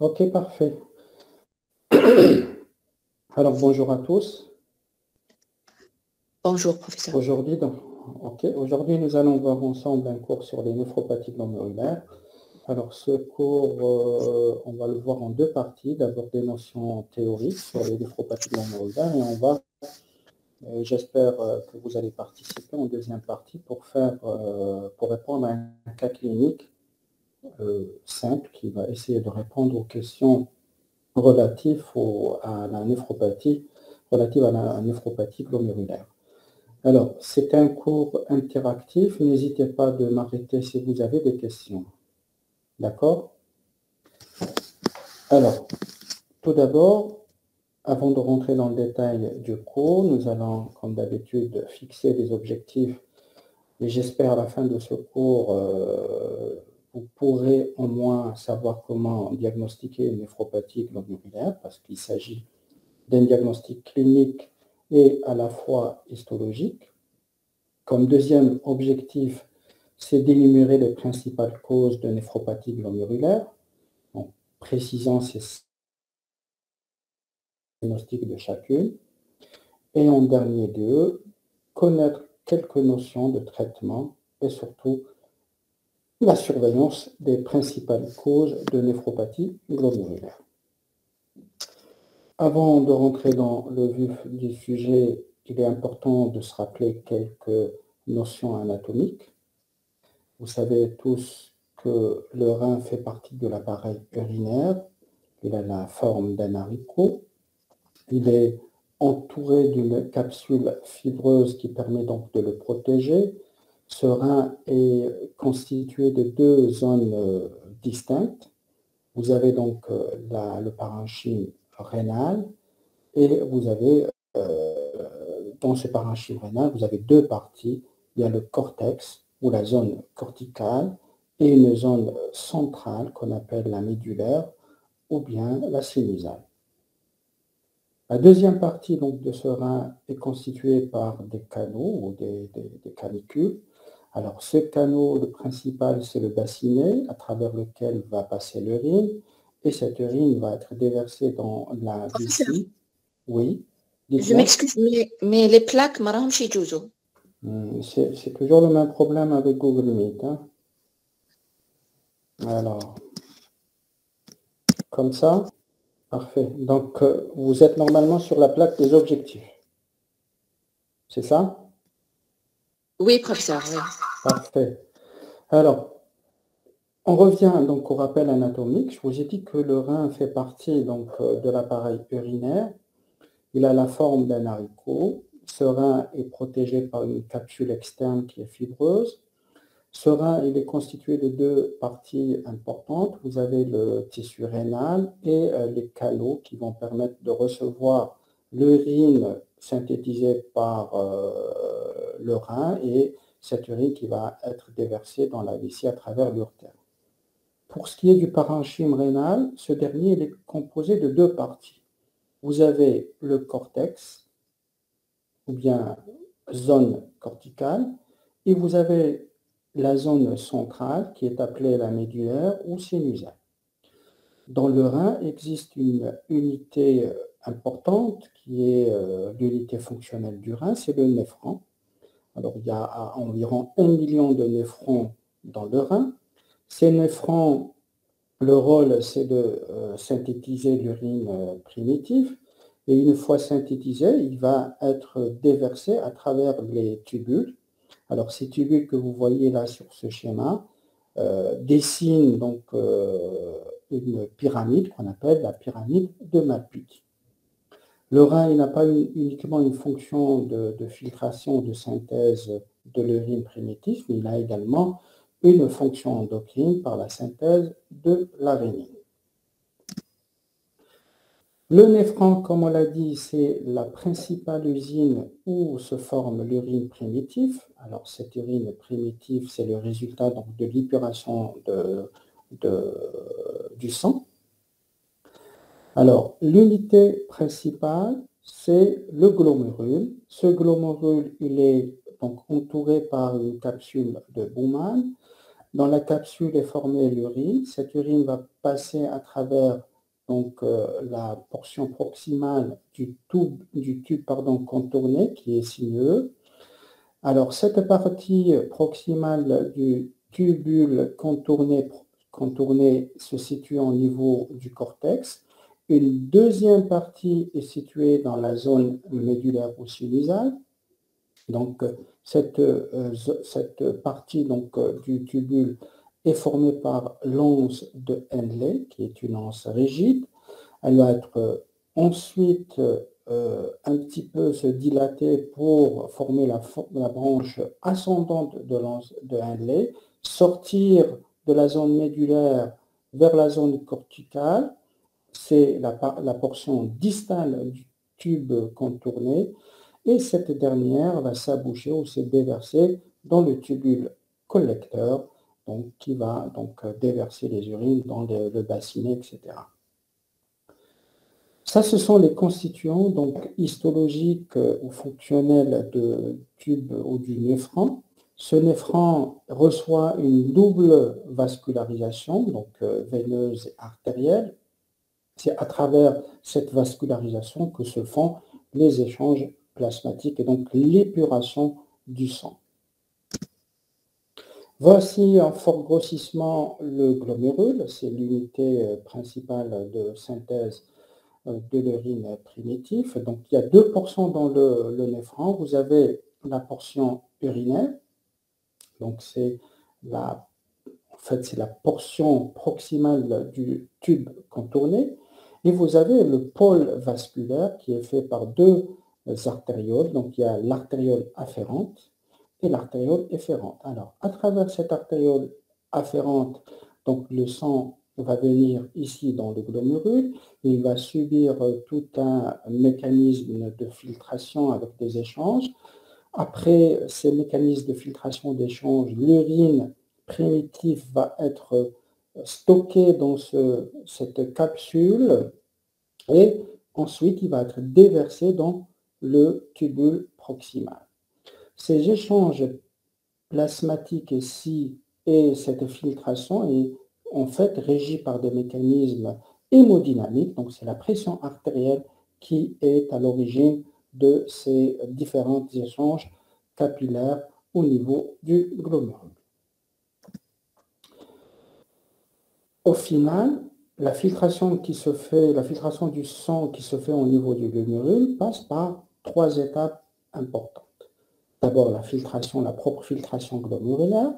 Ok, parfait. Alors, bonjour à tous. Bonjour, professeur. Aujourd'hui, nous allons voir ensemble un cours sur les néphropathies glomérulaires. Alors, ce cours, on va le voir en deux parties. D'abord, des notions théoriques sur les néphropathies glomérulaires et on va, j'espère que vous allez participer en deuxième partie pour répondre à un cas clinique simple qui va essayer de répondre aux questions relatives à la néphropathie glomérulaire. Alors, c'est un cours interactif. N'hésitez pas de m'arrêter si vous avez des questions. D'accord? Alors, tout d'abord, avant de rentrer dans le détail du cours, nous allons, comme d'habitude, fixer des objectifs. Et j'espère à la fin de ce cours, vous pourrez au moins savoir comment diagnostiquer une néphropathie glomérulaire, parce qu'il s'agit d'un diagnostic clinique et à la fois histologique. Comme deuxième objectif, c'est d'énumérer les principales causes de néphropathie glomérulaire, en précisant ces diagnostics de chacune. Et en dernier lieu, connaître quelques notions de traitement et surtout la surveillance des principales causes de néphropathie glomérulaire. Avant de rentrer dans le vif du sujet, il est important de se rappeler quelques notions anatomiques. Vous savez tous que le rein fait partie de l'appareil urinaire. Il a la forme d'un haricot. Il est entouré d'une capsule fibreuse qui permet donc de le protéger. Ce rein est constitué de deux zones distinctes. Vous avez donc le parenchyme rénal et vous avez, dans ce parenchyme rénal, vous avez deux parties. Il y a le cortex ou la zone corticale et une zone centrale qu'on appelle la médulaire ou bien la sinusale. La deuxième partie donc, de ce rein est constituée par des canaux ou des canicules. Alors ce canal, le principal, c'est le bassinet à travers lequel va passer l'urine et cette urine va être déversée dans la Professeur, vessie. Oui, je dites-moi. m'excuse, mais les plaques, marahom chez Juzo. C'est toujours le même problème avec Google Meet. Hein. Alors, comme ça, parfait. Donc, vous êtes normalement sur la plaque des objectifs. C'est ça? Oui, professeur, oui. Parfait. Alors, on revient donc au rappel anatomique. Je vous ai dit que le rein fait partie donc, de l'appareil urinaire. Il a la forme d'un haricot. Ce rein est protégé par une capsule externe qui est fibreuse. Ce rein, il est constitué de deux parties importantes. Vous avez le tissu rénal et les canaux qui vont permettre de recevoir l'urine synthétisée par le rein et cette urine qui va être déversée dans la vessie à travers l'urtère. Pour ce qui est du parenchyme rénal, ce dernier il est composé de deux parties. Vous avez le cortex, ou bien zone corticale, et vous avez la zone centrale qui est appelée la médulaire ou sinusale. Dans le rein existe une unité importante qui est l'unité fonctionnelle du rein, c'est le néphron. Alors il y a environ 1 million de néphrons dans le rein. Ces néphrons, le rôle c'est de synthétiser l'urine primitive et une fois synthétisé, il va être déversé à travers les tubules. Alors ces tubules que vous voyez là sur ce schéma dessinent donc une pyramide qu'on appelle la pyramide de Malpighi. Le rein n'a pas uniquement une fonction de filtration, de synthèse de l'urine primitive, mais il a également une fonction endocrine par la synthèse de la rénine. Le néphron, comme on l'a dit, c'est la principale usine où se forme l'urine primitive. Alors cette urine primitive, c'est le résultat donc, de l'épuration du sang. Alors l'unité principale, c'est le glomérule. Ce glomérule, il est donc entouré par une capsule de Bowman. Dans la capsule est formée l'urine. Cette urine va passer à travers donc, la portion proximale du tube contourné qui est sinueux. Alors, cette partie proximale du tubule contourné se situe au niveau du cortex. Une deuxième partie est située dans la zone médulaire ou sinusale. Donc, cette partie du tubule est formée par l'anse de Henle, qui est une anse rigide. Elle va être ensuite un petit peu se dilater pour former la branche ascendante de l'anse de Henle, sortir de la zone médulaire vers la zone corticale. C'est la portion distale du tube contourné. Et cette dernière va s'aboucher ou se déverser dans le tubule collecteur, donc, qui va donc déverser les urines dans le bassinet, etc. Ça, ce sont les constituants donc, histologiques ou fonctionnels de tube ou du néphron. Ce néphron reçoit une double vascularisation, donc veineuse et artérielle. C'est à travers cette vascularisation que se font les échanges plasmatiques et donc l'épuration du sang. Voici en fort grossissement le glomérule, c'est l'unité principale de synthèse de l'urine primitif. Donc il y a deux portions dans le néphron. Vous avez la portion urinaire, donc c'est la portion proximale du tube contourné. Et vous avez le pôle vasculaire qui est fait par deux artérioles. Donc il y a l'artériole afférente et l'artériole efférente. Alors, à travers cette artériole afférente, donc le sang va venir ici dans le glomérule. Il va subir tout un mécanisme de filtration avec des échanges. Après ces mécanismes de filtration d'échange, l'urine primitive va être stocké dans cette capsule et ensuite il va être déversé dans le tubule proximal. Ces échanges plasmatiques ici et cette filtration est en fait régie par des mécanismes hémodynamiques, donc c'est la pression artérielle qui est à l'origine de ces différents échanges capillaires au niveau du glomérule. Au final, la filtration du sang qui se fait au niveau du glomérule passe par trois étapes importantes. D'abord, la propre filtration glomérulaire.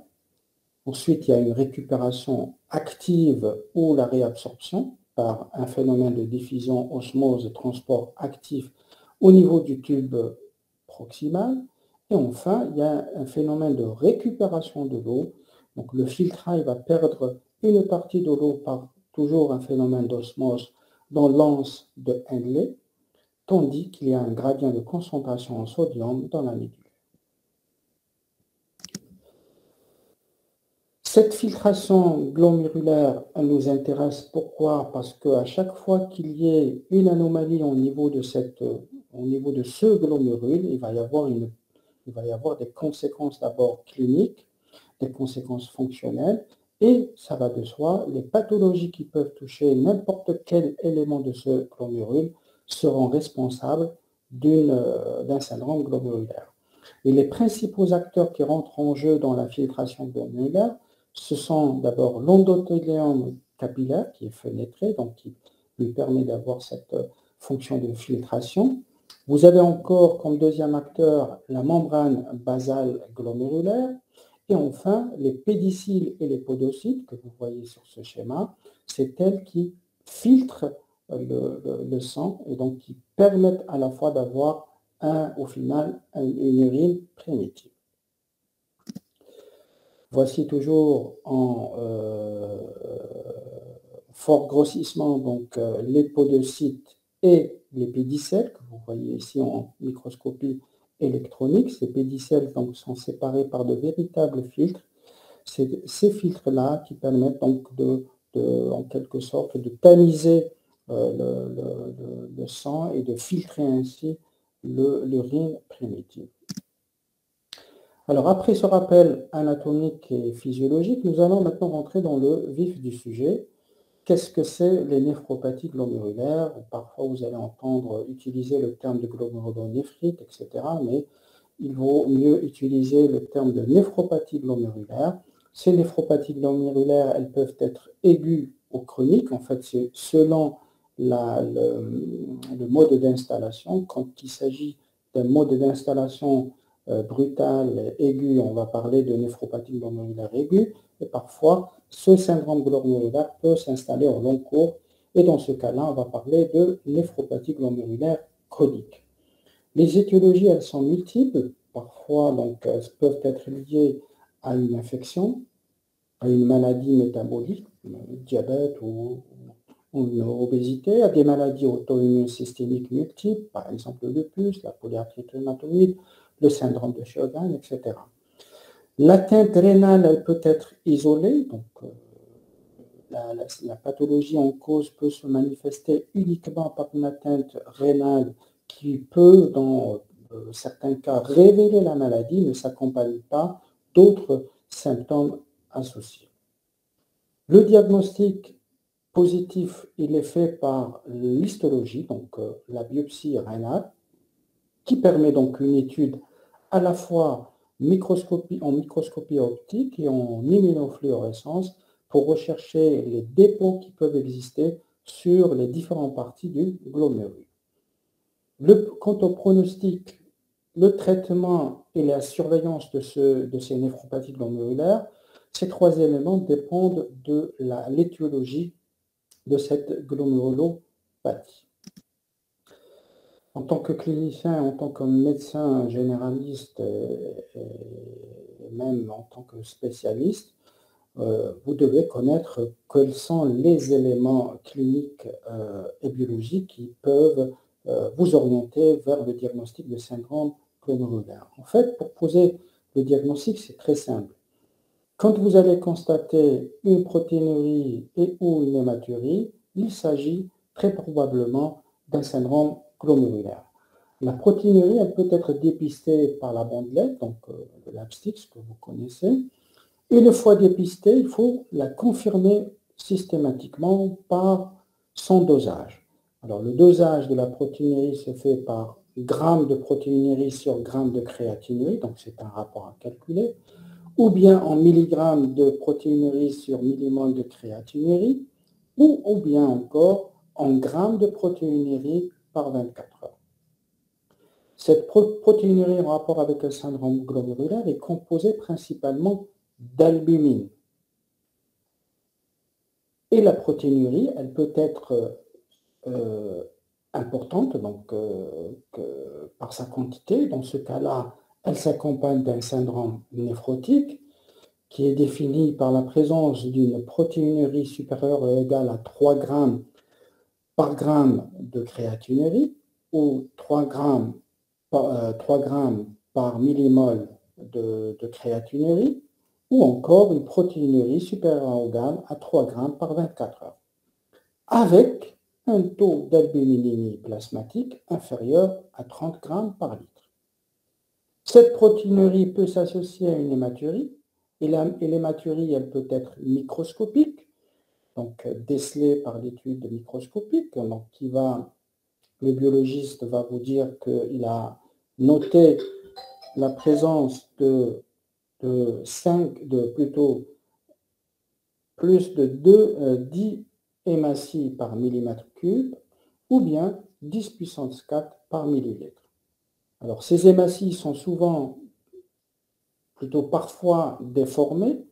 Ensuite, il y a une récupération active ou la réabsorption par un phénomène de diffusion, osmose et transport actif au niveau du tube proximal. Et enfin, il y a un phénomène de récupération de l'eau. Donc, le filtrage va perdre une partie de l'eau par toujours un phénomène d'osmose dans l'anse de Henle, tandis qu'il y a un gradient de concentration en sodium dans la médule. Cette filtration glomérulaire, elle nous intéresse. Pourquoi? Parce qu'à chaque fois qu'il y ait une anomalie au niveau de ce glomérule, il va y avoir des conséquences d'abord cliniques, des conséquences fonctionnelles, et ça va de soi, les pathologies qui peuvent toucher n'importe quel élément de ce glomérule seront responsables d'un syndrome glomérulaire. Et les principaux acteurs qui rentrent en jeu dans la filtration glomérulaire, ce sont d'abord l'endothélium capillaire qui est fenêtré, donc qui lui permet d'avoir cette fonction de filtration. Vous avez encore comme deuxième acteur la membrane basale glomérulaire. Et enfin, les pédicilles et les podocytes que vous voyez sur ce schéma, c'est elles qui filtrent le sang et donc qui permettent à la fois d'avoir au final une urine primitive. Voici toujours en fort grossissement donc les podocytes et les pédicelles que vous voyez ici en microscopie électronique. Ces pédicelles donc sont séparés par de véritables filtres. C'est ces filtres-là qui permettent donc en quelque sorte de tamiser le sang et de filtrer ainsi l'urine primitive. Alors, après ce rappel anatomique et physiologique, nous allons maintenant rentrer dans le vif du sujet. Qu'est-ce que c'est les néphropathies glomérulaires? Parfois, vous allez entendre utiliser le terme de glomérulonéphrite, etc., mais il vaut mieux utiliser le terme de néphropathie glomérulaire. Ces néphropathies glomérulaires, elles peuvent être aiguës ou chroniques. En fait, c'est selon le mode d'installation. Quand il s'agit d'un mode d'installation brutal, aigu, on va parler de néphropathie glomérulaire aiguë. Et parfois, ce syndrome glomérulaire peut s'installer au long cours. Et dans ce cas-là, on va parler de néphropathie glomérulaire chronique. Les étiologies, elles sont multiples. Parfois, donc, elles peuvent être liées à une infection, à une maladie métabolique, diabète ou une obésité, à des maladies auto-immunes systémiques multiples, par exemple le lupus, la polyarthrite rhumatoïde, le syndrome de Sjögren, etc. L'atteinte rénale, elle peut être isolée, donc la pathologie en cause peut se manifester uniquement par une atteinte rénale qui peut, dans certains cas, révéler la maladie, ne s'accompagne pas d'autres symptômes associés. Le diagnostic positif, il est fait par l'histologie, donc la biopsie rénale, qui permet donc une étude à la fois en microscopie optique et en immunofluorescence pour rechercher les dépôts qui peuvent exister sur les différentes parties du glomérule. Quant au pronostic, le traitement et la surveillance de ces néphropathies glomérulaires, ces trois éléments dépendent de l'étiologie de cette glomérulopathie. En tant que clinicien, en tant que médecin généraliste et même en tant que spécialiste, vous devez connaître quels sont les éléments cliniques et biologiques qui peuvent vous orienter vers le diagnostic de syndrome glomérulaire. En fait, pour poser le diagnostic, c'est très simple. Quand vous allez constater une protéinurie et ou une hématurie, il s'agit très probablement d'un syndrome glomérulaire. La protéinurie, elle peut être dépistée par la bandelette, donc le Labstix que vous connaissez. Une fois dépistée, il faut la confirmer systématiquement par son dosage. Alors, le dosage de la protéinurie se fait par gramme de protéinurie sur gramme de créatinurie, donc c'est un rapport à calculer, ou bien en milligrammes de protéinurie sur millimole de créatinurie, ou bien encore en grammes de protéinurie par 24 heures. Cette protéinurie en rapport avec le syndrome glomérulaire est composée principalement d'albumine. Et la protéinurie, elle peut être importante donc, par sa quantité. Dans ce cas-là, elle s'accompagne d'un syndrome néphrotique qui est défini par la présence d'une protéinurie supérieure ou égale à 3 grammes par gramme de créatinurie ou 3 grammes par millimole de créatinurie, ou encore une protéinurie supérieure ou égale à 3 grammes par 24 heures, avec un taux d'albuminémie plasmatique inférieur à 30 grammes par litre. Cette protéinurie peut s'associer à une hématurie, et l'hématurie, elle peut être microscopique, donc décelée par l'étude microscopique, donc le biologiste va vous dire qu'il a noté la présence de plus de 10 hématies par millimètre cube, ou bien 10 puissance 4 par millilitre. Alors, ces hématies sont plutôt parfois déformées,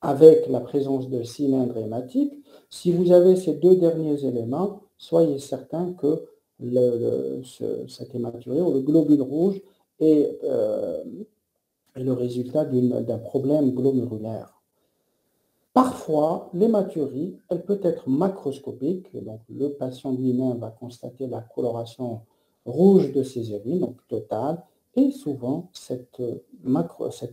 avec la présence de cylindres hématiques. Si vous avez ces deux derniers éléments, soyez certain que cette hématurie ou le globule rouge est le résultat d'un problème glomérulaire. Parfois, l'hématurie, elle peut être macroscopique, et donc le patient lui-même va constater la coloration rouge de ses urines, donc totale, et souvent cette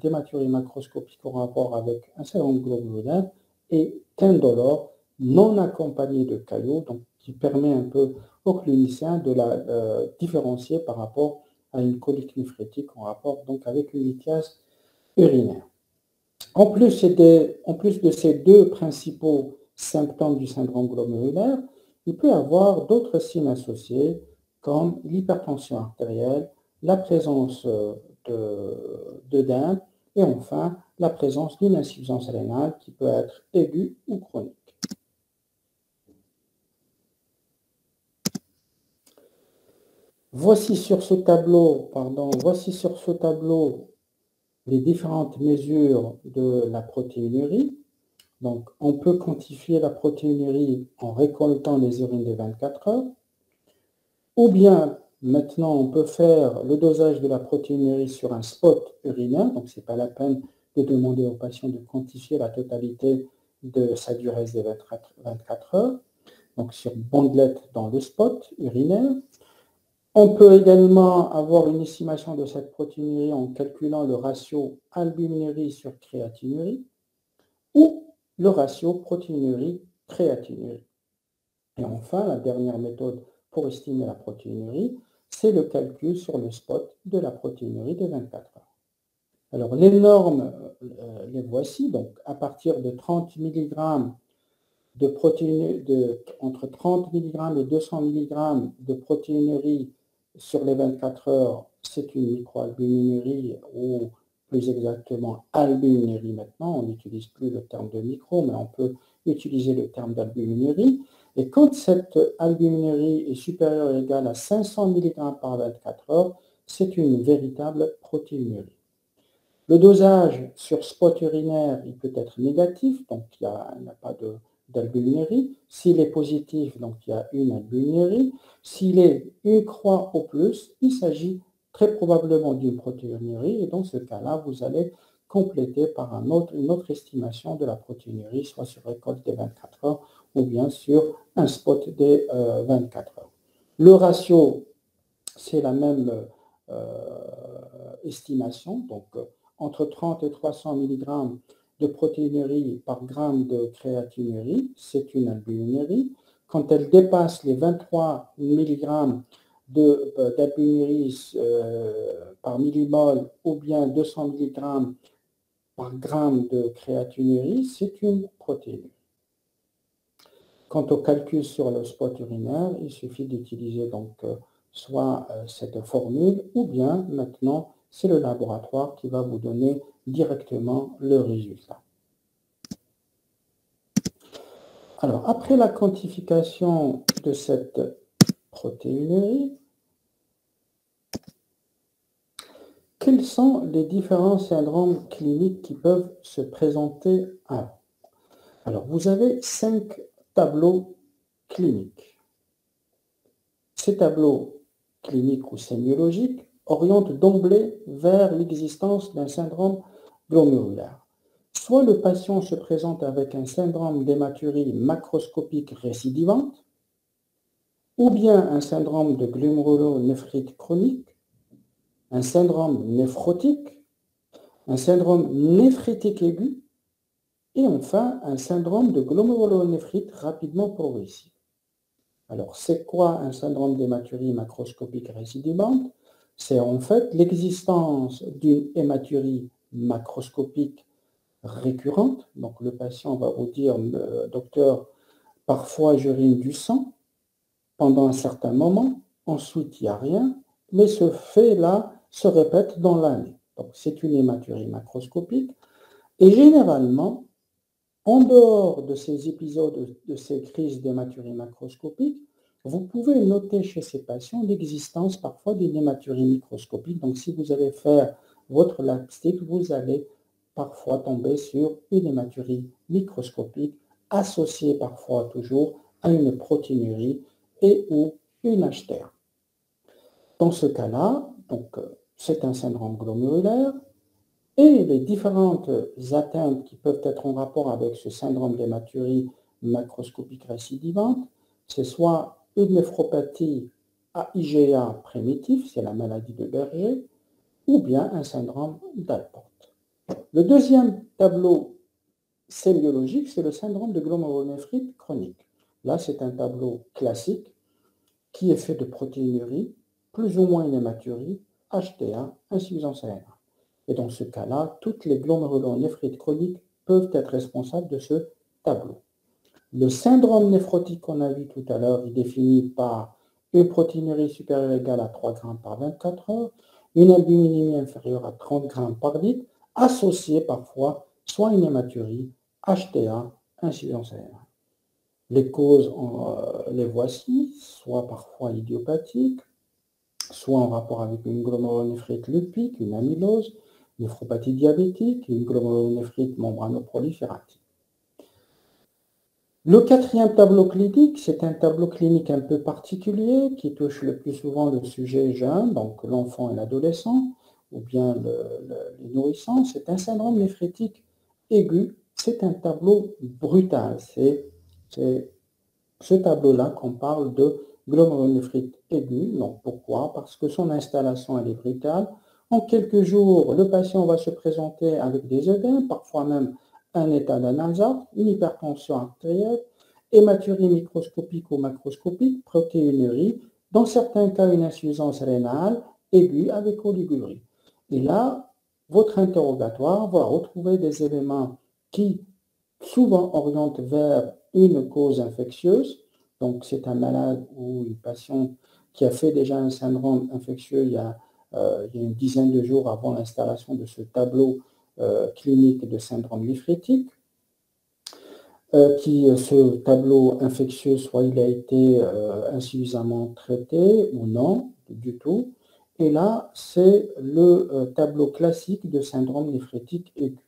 hématurie macroscopique en rapport avec un syndrome glomérulaire est indolore, non accompagnée de caillots, donc qui permet un peu au clinicien de la différencier par rapport à une colique néphrétique en rapport donc avec une lithiase urinaire. En plus de ces deux principaux symptômes du syndrome glomérulaire, il peut y avoir d'autres signes associés comme l'hypertension artérielle, la présence d'œdème et enfin la présence d'une insuffisance rénale qui peut être aiguë ou chronique. Voici sur ce tableau les différentes mesures de la protéinurie. Donc, on peut quantifier la protéinurie en récoltant les urines des 24 heures, ou bien maintenant on peut faire le dosage de la protéinurie sur un spot urinaire, donc ce n'est pas la peine de demander au patient de quantifier la totalité de sa durée des 24 heures, donc sur bandelette dans le spot urinaire. On peut également avoir une estimation de cette protéinurie en calculant le ratio albuminurie sur créatinurie ou le ratio protéinurie-créatinurie. Et enfin, la dernière méthode pour estimer la protéinurie, c'est le calcul sur le spot de la protéinurie de 24 heures. Alors, les normes, les voici. Donc, à partir de 30 mg de protéinurie, entre 30 mg et 200 mg de protéinurie sur les 24 heures, c'est une microalbuminurie ou plus exactement albuminurie maintenant. On n'utilise plus le terme de micro, mais on peut utiliser le terme d'albuminurie. Et quand cette albuminurie est supérieure ou égale à 500 mg par 24 heures, c'est une véritable protéinurie. Le dosage sur spot urinaire, il peut être négatif, donc il n'y a pas d'albuminurie. S'il est positif, donc il y a une albuminurie. S'il est une croix au plus, il s'agit très probablement d'une protéinurie, et dans ce cas-là, vous allez compléter par une autre estimation de la protéinurie, soit sur récolte des 24 heures ou bien sur un spot des 24 heures. Le ratio, c'est la même estimation, donc entre 30 et 300 mg de protéinurie par gramme de créatinurie, c'est une albuminurie. Quand elle dépasse les 23 mg d'albuminurie par millimole ou bien 200 mg par gramme de créatinurie, c'est une protéinurie. Quant au calcul sur le spot urinaire, il suffit d'utiliser donc soit cette formule ou bien maintenant c'est le laboratoire qui va vous donner directement le résultat. Alors, après la quantification de cette protéinurie, quels sont les différents syndromes cliniques qui peuvent se présenter à vous? Alors, vous avez 5 tableaux cliniques. Ces tableaux cliniques ou sémiologiques orientent d'emblée vers l'existence d'un syndrome glomérulaire. Soit le patient se présente avec un syndrome d'hématurie macroscopique récidivante, ou bien un syndrome de glomérulonéphrite chronique, un syndrome néphrotique, un syndrome néphritique aigu, et enfin un syndrome de glomérulonéphrite rapidement progressif. Alors, c'est quoi un syndrome d'hématurie macroscopique récidivante? C'est en fait l'existence d'une hématurie macroscopique récurrente. Donc, le patient va vous dire, docteur, parfois j'urine du sang pendant un certain moment, ensuite il n'y a rien, mais ce fait-là se répète dans l'année. Donc, c'est une hématurie macroscopique. Et généralement, en dehors de ces épisodes, de ces crises d'hématurie macroscopique, vous pouvez noter chez ces patients l'existence parfois d'une hématurie microscopique. Donc, si vous allez faire votre lab stick, vous allez parfois tomber sur une hématurie microscopique associée parfois toujours à une protéinurie et ou une HTR. Dans ce cas-là, donc, c'est un syndrome glomérulaire. Et les différentes atteintes qui peuvent être en rapport avec ce syndrome d'hématurie macroscopique récidivante, c'est soit une néphropathie à IgA primitif, c'est la maladie de Berger, ou bien un syndrome d'Alport. Le deuxième tableau sémiologique, c'est le syndrome de glomérulonéphrite chronique. Là, c'est un tableau classique qui est fait de protéinurie, plus ou moins une hématurie, HTA, insuffisance rénale. Et dans ce cas-là, toutes les glomérulonéphrites chroniques peuvent être responsables de ce tableau. Le syndrome néphrotique qu'on a vu tout à l'heure est défini par une protéinurie supérieure ou égale à 3 grammes par 24 heures, une albuminémie inférieure à 30 grammes par litre, associée parfois soit à une hématurie, HTA, insuffisance rénale. Les causes, les voici, soit parfois idiopathiques, soit en rapport avec une glomérulonéphrite lupique, une amylose, une néphropathie diabétique, une glomérulonéphrite membranoproliférative. Le quatrième tableau clinique, c'est un tableau clinique un peu particulier qui touche le plus souvent le sujet jeune, donc l'enfant et l'adolescent, ou bien les nourrissons. C'est un syndrome néphritique aigu. C'est un tableau brutal. C'est ce tableau-là qu'on parle de glomérulonéphrite aiguë. Donc pourquoi? Parce que son installation elle est brutale. En quelques jours, le patient va se présenter avec des œdèmes, parfois même un état d'anasarde, une hypertension artérielle, hématurie microscopique ou macroscopique, protéinurie, dans certains cas une insuffisance rénale aiguë avec oligurie. Et là, votre interrogatoire va retrouver des éléments qui souvent orientent vers une cause infectieuse. Donc c'est un malade ou une patiente qui a fait déjà un syndrome infectieux il y a une dizaine de jours avant l'installation de ce tableau clinique de syndrome néphritique, ce tableau infectieux, soit il a été insuffisamment traité ou non, du tout. Et là, c'est le tableau classique de syndrome néphritique aigu.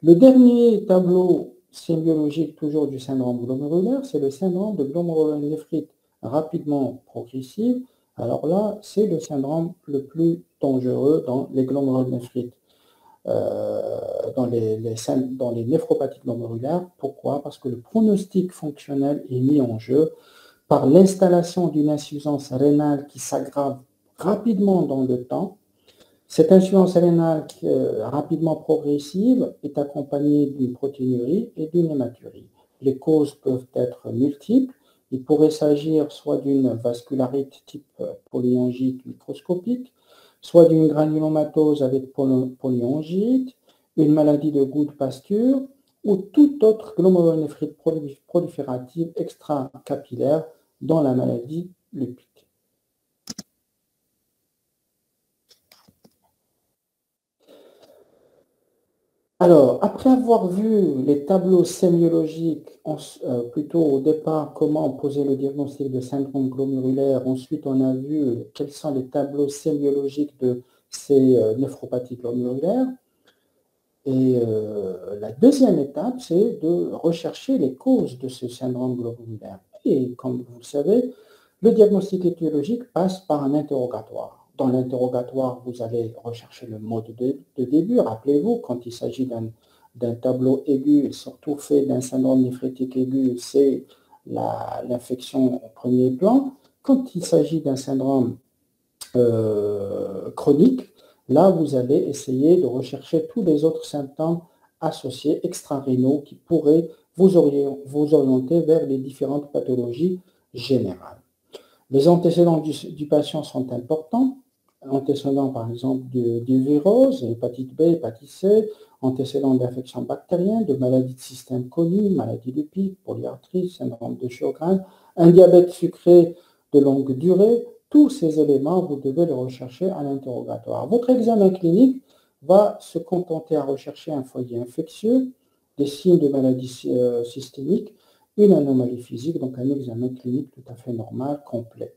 Le dernier tableau sémiologique toujours du syndrome glomérulaire, c'est le syndrome de glomérulonéphrite rapidement progressive. Alors là, c'est le syndrome le plus dangereux dans les glomérulonéphrite, dans les néphropathies glomérulaires. Pourquoi? Parce que le pronostic fonctionnel est mis en jeu par l'installation d'une insuffisance rénale qui s'aggrave rapidement dans le temps. Cette insuffisance rénale rapidement progressive est accompagnée d'une protéinurie et d'une hématurie. Les causes peuvent être multiples. Il pourrait s'agir soit d'une vascularite type polyangite microscopique, soit d'une granulomatose avec polyangite, une maladie de Gould-Pasture ou toute autre glomérulonéphrite proliférative extracapillaire dans la maladie lupique. Alors, après avoir vu les tableaux sémiologiques, plutôt au départ, comment poser le diagnostic de syndrome glomérulaire, ensuite on a vu quels sont les tableaux sémiologiques de ces néphropathies glomérulaires. Et la deuxième étape, c'est de rechercher les causes de ce syndrome glomérulaire. Et comme vous le savez, le diagnostic étiologique passe par un interrogatoire. Dans l'interrogatoire, vous allez rechercher le mode de début. Rappelez-vous, quand il s'agit d'un tableau aigu, surtout fait d'un syndrome néphritique aigu, c'est l'infection au premier plan. Quand il s'agit d'un syndrome chronique, là, vous allez essayer de rechercher tous les autres symptômes associés extra-rénaux qui pourraient vous orienter vers les différentes pathologies générales. Les antécédents du patient sont importants. Antécédents, par exemple, du virose, hépatite B, hépatite C, antécédents d'infections bactériennes, de maladies de système connues, maladies lupiques, polyarthrite, syndrome de Sjögren, un diabète sucré de longue durée. Tous ces éléments, vous devez les rechercher à l'interrogatoire. Votre examen clinique va se contenter à rechercher un foyer infectieux, des signes de maladie systémique, une anomalie physique, donc un examen clinique tout à fait normal, complet.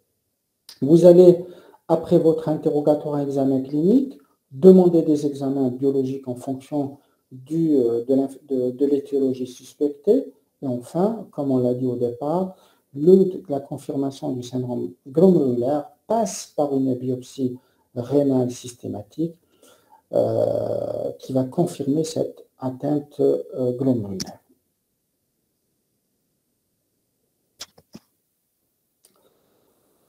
Vous allez, après votre interrogatoire et examen clinique, demander des examens biologiques en fonction de l'étiologie suspectée. Et enfin, comme on l'a dit au départ, la confirmation du syndrome glomérulaire passe par une biopsie rénale systématique qui va confirmer cette atteinte glomérulaire.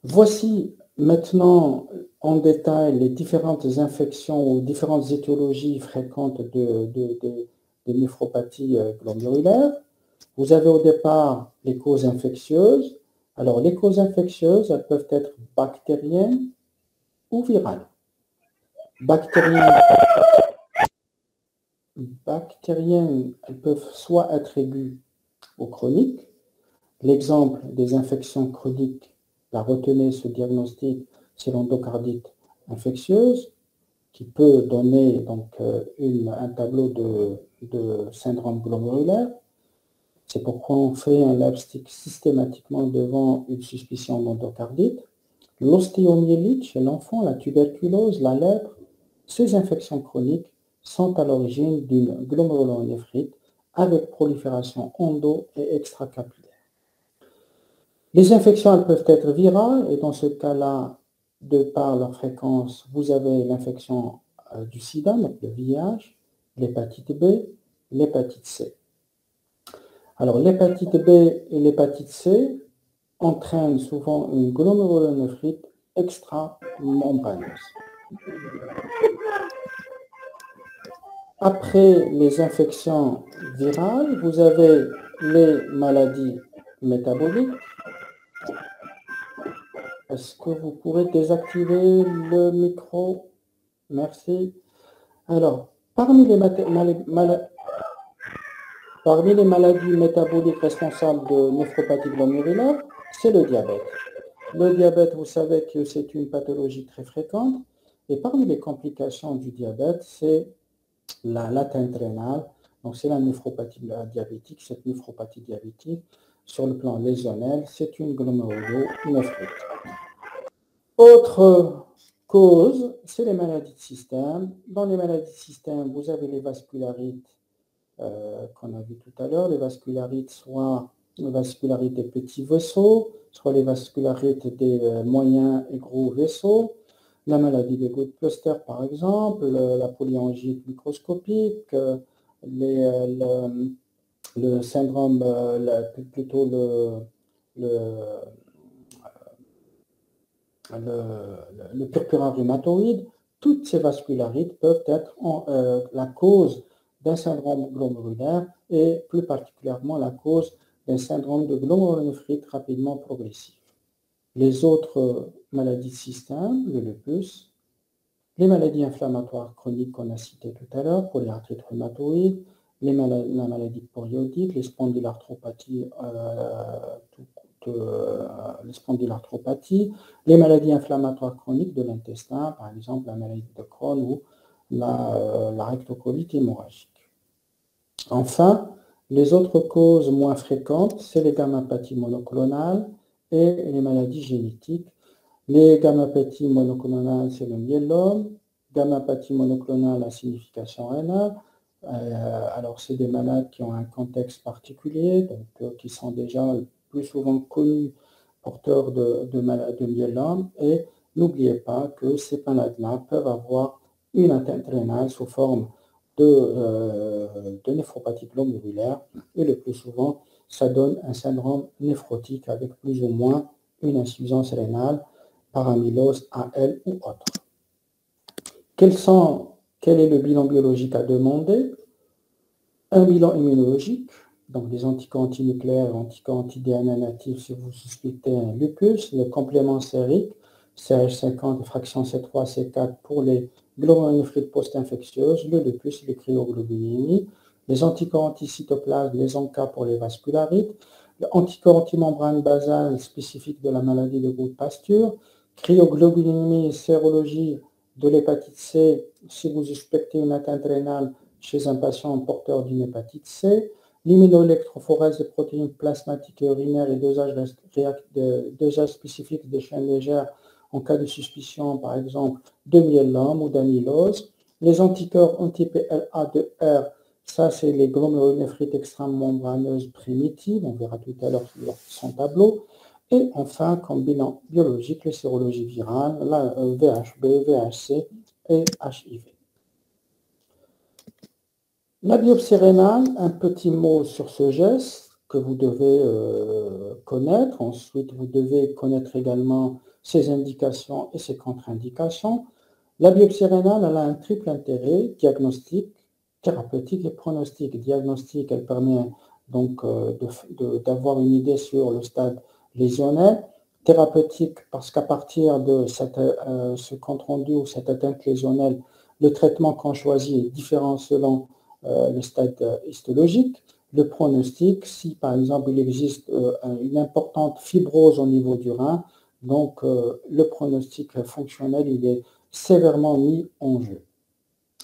Voici maintenant en détail les différentes infections ou différentes étiologies fréquentes des néphropathies glomérulaires. Vous avez au départ les causes infectieuses. Alors, les causes infectieuses, elles peuvent être bactériennes ou virales. Bactériennes bactériennes, elles peuvent soit être aiguës ou chroniques. L'exemple des infections chroniques, la retenez ce diagnostic, c'est l'endocardite infectieuse, qui peut donner donc un tableau de syndrome glomérulaire. C'est pourquoi on fait un lab-stick systématiquement devant une suspicion d'endocardite. L'ostéomyélite chez l'enfant, la tuberculose, la lèpre, ces infections chroniques sont à l'origine d'une glomérulonéphrite avec prolifération endo- et extracapillaire. Les infections elles peuvent être virales et dans ce cas-là, de par leur fréquence, vous avez l'infection du sida, donc le VIH, l'hépatite B, l'hépatite C. Alors l'hépatite B et l'hépatite C entraînent souvent une glomérulonéphrite extramembraneuse. Après les infections virales, vous avez les maladies métaboliques. Est-ce que vous pourrez désactiver le micro? Merci. Alors, parmi les maladies métaboliques responsables de néphropathie glomérulaire, c'est le diabète. Le diabète, vous savez que c'est une pathologie très fréquente. Et parmi les complications du diabète, c'est l'atteinte rénale. Donc, c'est la néphropathie diabétique. Cette néphropathie diabétique, sur le plan lésionnel, c'est une glomérulonéphrite. Autre cause, c'est les maladies de système. Dans les maladies de système, vous avez les vascularites qu'on a vu tout à l'heure. Les vascularites, soit les vascularites des petits vaisseaux, soit les vascularites des moyens et gros vaisseaux. La maladie de Goodcluster, par exemple, la polyangite microscopique, le syndrome, plutôt le purpura rhumatoïde, toutes ces vascularites peuvent être la cause d'un syndrome glomérulaire et plus particulièrement la cause d'un syndrome de glomérulonéphrite rapidement progressif. Les autres maladies de système, le lupus, les maladies inflammatoires chroniques qu'on a citées tout à l'heure, polyarthrite rhumatoïde, la maladie périodique, les spondylarthropathies, les maladies inflammatoires chroniques de l'intestin, par exemple la maladie de Crohn ou la rectocolite hémorragique. Enfin, les autres causes moins fréquentes, c'est les gammapathies monoclonales et les maladies génétiques. Les gammapathies monoclonales, c'est le myélome. Gammapathie monoclonale à signification rénale. Alors, c'est des malades qui ont un contexte particulier, donc qui sont déjà plus souvent connus porteurs de myélome. Et n'oubliez pas que ces malades-là peuvent avoir une atteinte rénale sous forme de néphropathie glomérulaire. Et le plus souvent, ça donne un syndrome néphrotique avec plus ou moins une insuffisance rénale par amylose AL ou autre. Quel est le bilan biologique à demander? Un bilan immunologique, donc des anticorps antinucléaires, anticorps anti-DNA natifs si vous suspectez un lupus, le complément sérique, CH50, fraction C3, C4 pour les glomérulonéphrites post-infectieuses, le lupus, le cryoglobulinémie, les anticorps anticytoplasmes, les ANCA pour les vascularites, l'anticorps antimembrane basale spécifique de la maladie de Gould-Pasture, cryoglobulinémie et sérologie de l'hépatite C si vous suspectez une atteinte rénale chez un patient porteur d'une hépatite C, l'immunoélectrophorèse des protéines plasmatiques et urinaires et dosage spécifique des chaînes légères en cas de suspicion, par exemple, de myélome ou d'amylose, les anticorps anti-PLA2R, ça c'est les glomérulonéphrites extramembraneuses primitives, on verra tout à l'heure son tableau, et enfin, comme bilan biologique, les sérologies virales, la VHB, VHC et HIV. La biopsie rénale, un petit mot sur ce geste que vous devez connaître. Ensuite, vous devez connaître également ses indications et ses contre-indications. La biopsie rénale, elle a un triple intérêt, diagnostic, thérapeutique et pronostic. Diagnostic, elle permet donc d'avoir une idée sur le stade lésionnel. Thérapeutique, parce qu'à partir de ce compte rendu ou cette atteinte lésionnelle, le traitement qu'on choisit est différent selon le stade histologique. Le pronostic, si par exemple il existe une importante fibrose au niveau du rein, donc le pronostic fonctionnel il est sévèrement mis en jeu.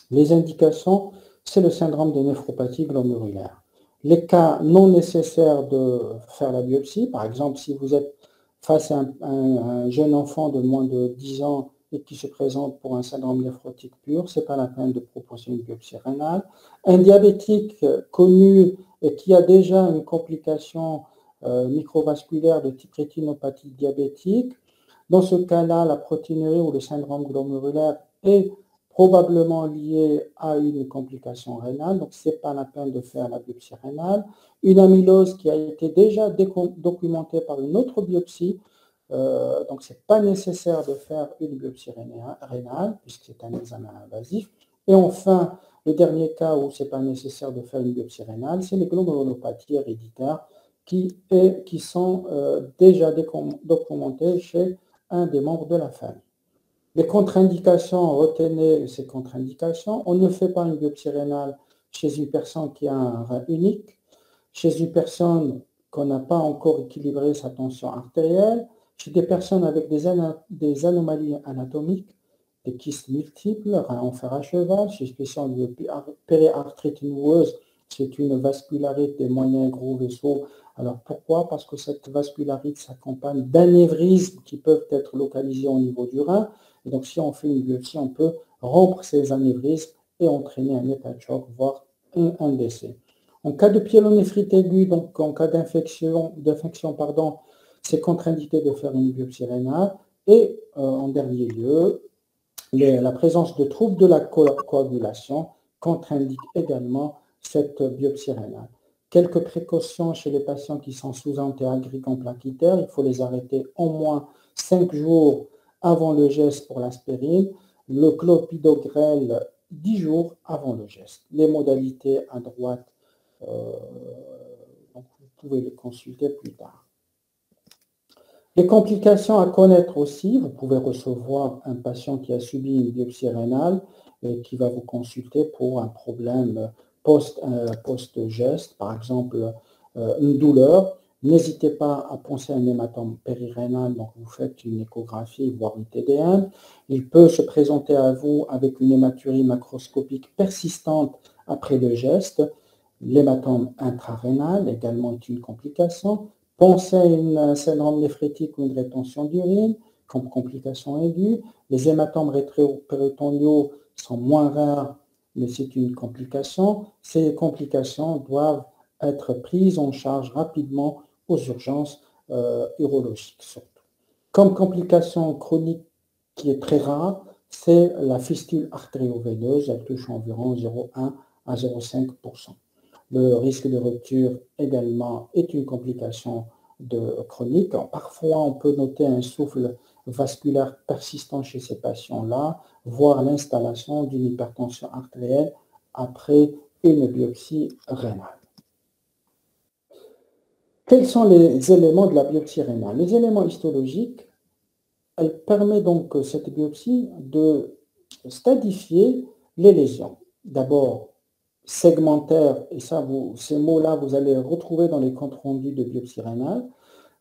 Les indications, c'est le syndrome de néphropathie glomérulaire. Les cas non nécessaires de faire la biopsie, par exemple si vous êtes face à un jeune enfant de moins de 10 ans et qui se présente pour un syndrome néphrotique pur, ce n'est pas la peine de proposer une biopsie rénale. Un diabétique connu et qui a déjà une complication microvasculaire de type rétinopathie diabétique, dans ce cas-là, la protéinurie ou le syndrome glomérulaire est probablement lié à une complication rénale, donc ce n'est pas la peine de faire la biopsie rénale. Une amylose qui a été déjà documentée par une autre biopsie, donc ce n'est pas nécessaire de faire une biopsie rénale, puisque c'est un examen invasif. Et enfin, le dernier cas où ce n'est pas nécessaire de faire une biopsie rénale, c'est les glomérulopathies héréditaires qui sont déjà documentées chez un des membres de la famille. Les contre-indications, retenez ces contre-indications. On ne fait pas une biopsie rénale chez une personne qui a un rein unique, chez une personne qu'on n'a pas encore équilibré sa tension artérielle, chez des personnes avec des anomalies anatomiques, des kystes multiples, rein en fer à cheval, chez une personne de périarthrite noueuse, c'est une vascularité des moyens et gros vaisseaux. Alors pourquoi? Parce que cette vascularité s'accompagne d'anévrismes qui peuvent être localisés au niveau du rein. Et donc si on fait une biopsie, on peut rompre ces anévrismes et entraîner un état de choc, voire un décès. En cas de pyélonéphrite aiguë, donc en cas d'infection, c'est contre-indiqué de faire une biopsie rénale. Et en dernier lieu, la présence de troubles de la coagulation contre-indique également cette biopsie rénale. Quelques précautions chez les patients qui sont sous antiagrégants plaquitaires, il faut les arrêter au moins 5 jours avant le geste pour l'aspirine, le clopidogrel 10 jours avant le geste. Les modalités à droite, donc vous pouvez les consulter plus tard. Les complications à connaître aussi, vous pouvez recevoir un patient qui a subi une biopsie rénale et qui va vous consulter pour un problème post-geste, par exemple une douleur. N'hésitez pas à penser à un hématome périrénal, donc vous faites une échographie, voire une TDM. Il peut se présenter à vous avec une hématurie macroscopique persistante après le geste. L'hématome intrarénal également est une complication. Pensez à un syndrome néphrétique ou une rétention d'urine comme complication aiguë. Les hématomes rétropéritonéaux sont moins rares, mais c'est une complication. Ces complications doivent être prises en charge rapidement aux urgences urologiques surtout. Comme complication chronique qui est très rare, c'est la fistule artério-veineuse. Elle touche environ 0,1 à 0,5%. Le risque de rupture également est une complication chronique. Parfois, on peut noter un souffle vasculaire persistant chez ces patients-là, voire l'installation d'une hypertension artérielle après une biopsie rénale. Quels sont les éléments de la biopsie rénale? Les éléments histologiques, elle permet donc, cette biopsie, de stadifier les lésions. D'abord, segmentaire, et ça, ces mots-là, vous allez retrouver dans les comptes rendus de biopsie rénale.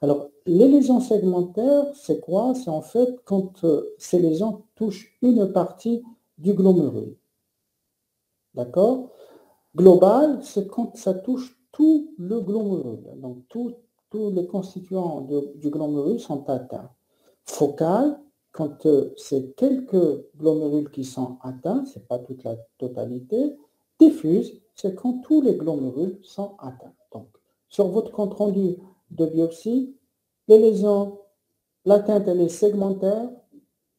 Alors, les lésions segmentaires, c'est quoi? C'est en fait quand ces lésions touchent une partie du glomérule. D'accord? Global, c'est quand ça touche tout le glomérule. Donc, tous les constituants du glomérule sont atteints. Focal, quand c'est quelques glomérules qui sont atteints, ce n'est pas toute la totalité. Diffuse, c'est quand tous les glomérules sont atteints. Donc, sur votre compte rendu de biopsie, les lésions, l'atteinte elle est segmentaire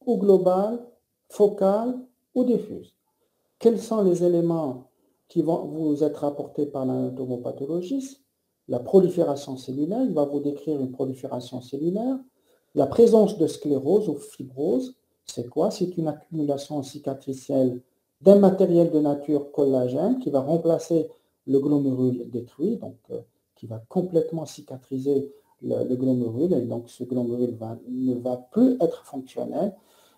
ou globale, focale ou diffuse. Quels sont les éléments qui vont vous être rapportés par l'anatomopathologiste? La prolifération cellulaire, il va vous décrire une prolifération cellulaire. La présence de sclérose ou fibrose, c'est quoi? C'est une accumulation cicatricielle d'un matériel de nature collagène qui va remplacer le glomérule détruit, donc qui va complètement cicatriser le glomérule, et donc ce glomérule ne va plus être fonctionnel.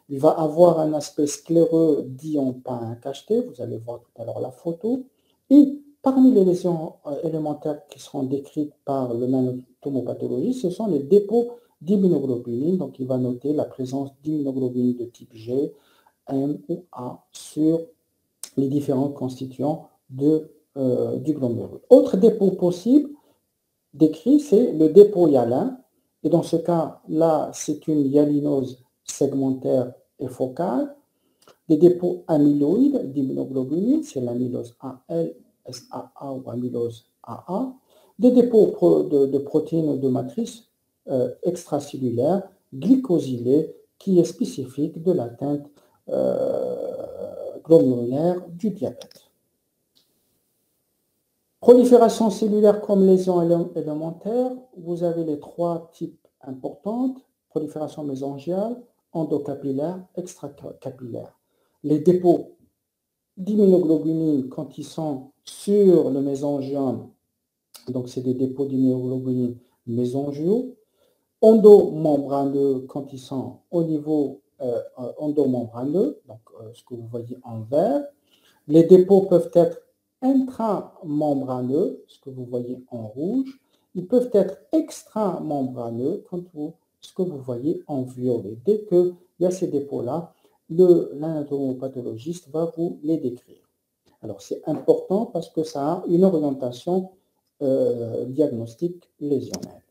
Il va avoir un aspect scléreux dit en pas cacheté, vous allez voir tout à l'heure la photo. Et parmi les lésions élémentaires qui seront décrites par le nanotomopathologie, ce sont les dépôts d'immunoglobulines. Donc, il va noter la présence d'immunoglobulines de type G, M ou A sur les différents constituants du glomérule. Autre dépôt possible décrit, c'est le dépôt hyalin. Et dans ce cas-là, c'est une hyalinose segmentaire et focale. Des dépôts amyloïdes d'immunoglobulines, c'est l'amylose AL, SAA ou amylose AA. Des dépôts de protéines de matrice extracellulaire glycosylée qui est spécifique de l'atteinte glomérulaire du diabète. Prolifération cellulaire comme lésion élémentaire, vous avez les trois types importantes, prolifération mésangiale, endocapillaire, extracapillaire. Les dépôts d'immunoglobulines, quand ils sont sur le mésangium, donc c'est des dépôts d'immunoglobulines mésangiaux, endomembraneux quand ils sont au niveau endomembraneux, donc ce que vous voyez en vert. Les dépôts peuvent être intramembraneux, ce que vous voyez en rouge. Ils peuvent être extramembraneux, ce que vous voyez en violet. Dès qu'il y a ces dépôts-là, l'anatomopathologiste va vous les décrire. Alors, c'est important parce que ça a une orientation diagnostique lésionnelle.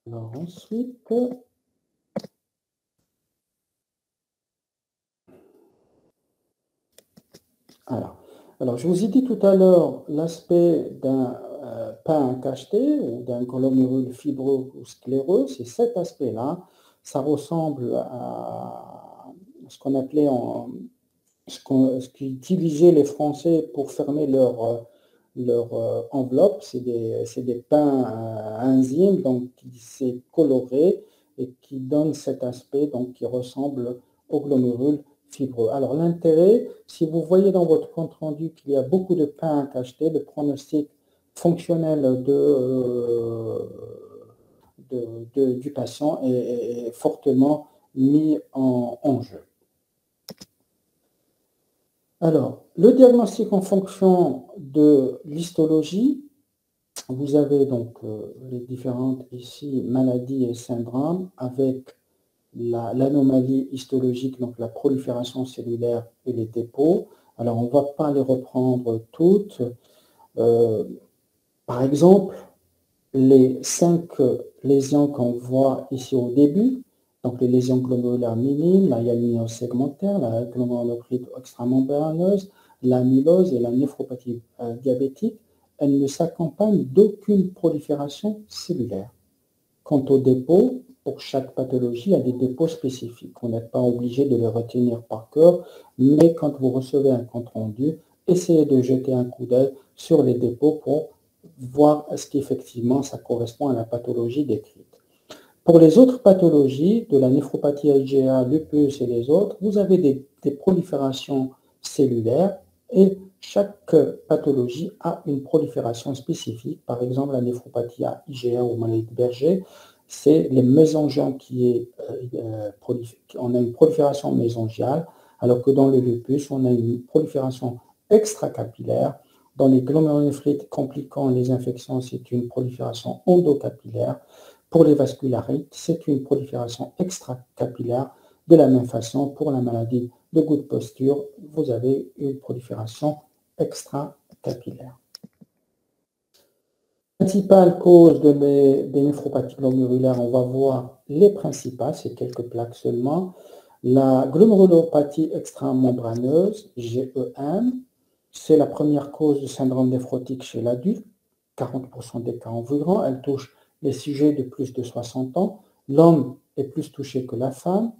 Alors, ensuite, alors, je vous ai dit tout à l'heure l'aspect d'un pain cacheté ou d'un glomérule fibreux ou scléreux, c'est cet aspect-là. Ça ressemble à ce qu'on appelait ce qu'utilisaient les Français pour fermer leur enveloppe. C'est des pains enzymes, donc c'est coloré et qui donne cet aspect donc, qui ressemble au glomérule fibreux. Alors l'intérêt, si vous voyez dans votre compte rendu qu'il y a beaucoup de pains cachetés, le pronostic fonctionnel du patient est fortement mis en jeu. Alors, le diagnostic en fonction de l'histologie, vous avez donc les différentes ici maladies et syndromes avec l'anomalie histologique, donc la prolifération cellulaire et les dépôts. Alors, on ne va pas les reprendre toutes. Par exemple, les 5 lésions qu'on voit ici au début, donc les lésions glomérulaires minimes, la hyalinose segmentaire, la glomérulonephritite extramembraneuse, l'amylose et la néphropathie diabétique, elles ne s'accompagnent d'aucune prolifération cellulaire. Quant aux dépôts, pour chaque pathologie, il y a des dépôts spécifiques. On n'est pas obligé de les retenir par cœur, mais quand vous recevez un compte rendu, essayez de jeter un coup d'œil sur les dépôts pour voir est-ce qu'effectivement ça correspond à la pathologie décrite. Pour les autres pathologies, de la néphropathie IgA, lupus et les autres, vous avez des proliférations cellulaires et chaque pathologie a une prolifération spécifique. Par exemple, la néphropathie IgA ou maladie de Berger, c'est les mésangiomes on a une prolifération mésangiale, alors que dans le lupus, on a une prolifération extracapillaire. Dans les glomérulonéphrite compliquant les infections, c'est une prolifération endocapillaire. Pour les vascularites, c'est une prolifération extracapillaire. De la même façon, pour la maladie de Good Posture, vous avez une prolifération extracapillaire. Principales causes des néphropathies glomérulaires, on va voir les principales, c'est quelques plaques seulement. La glomérulopathie extramembraneuse, GEM, c'est la première cause de syndrome néphrotique chez l'adulte, 40% des cas environ. Elle touche les sujets de plus de 60 ans. L'homme est plus touché que la femme.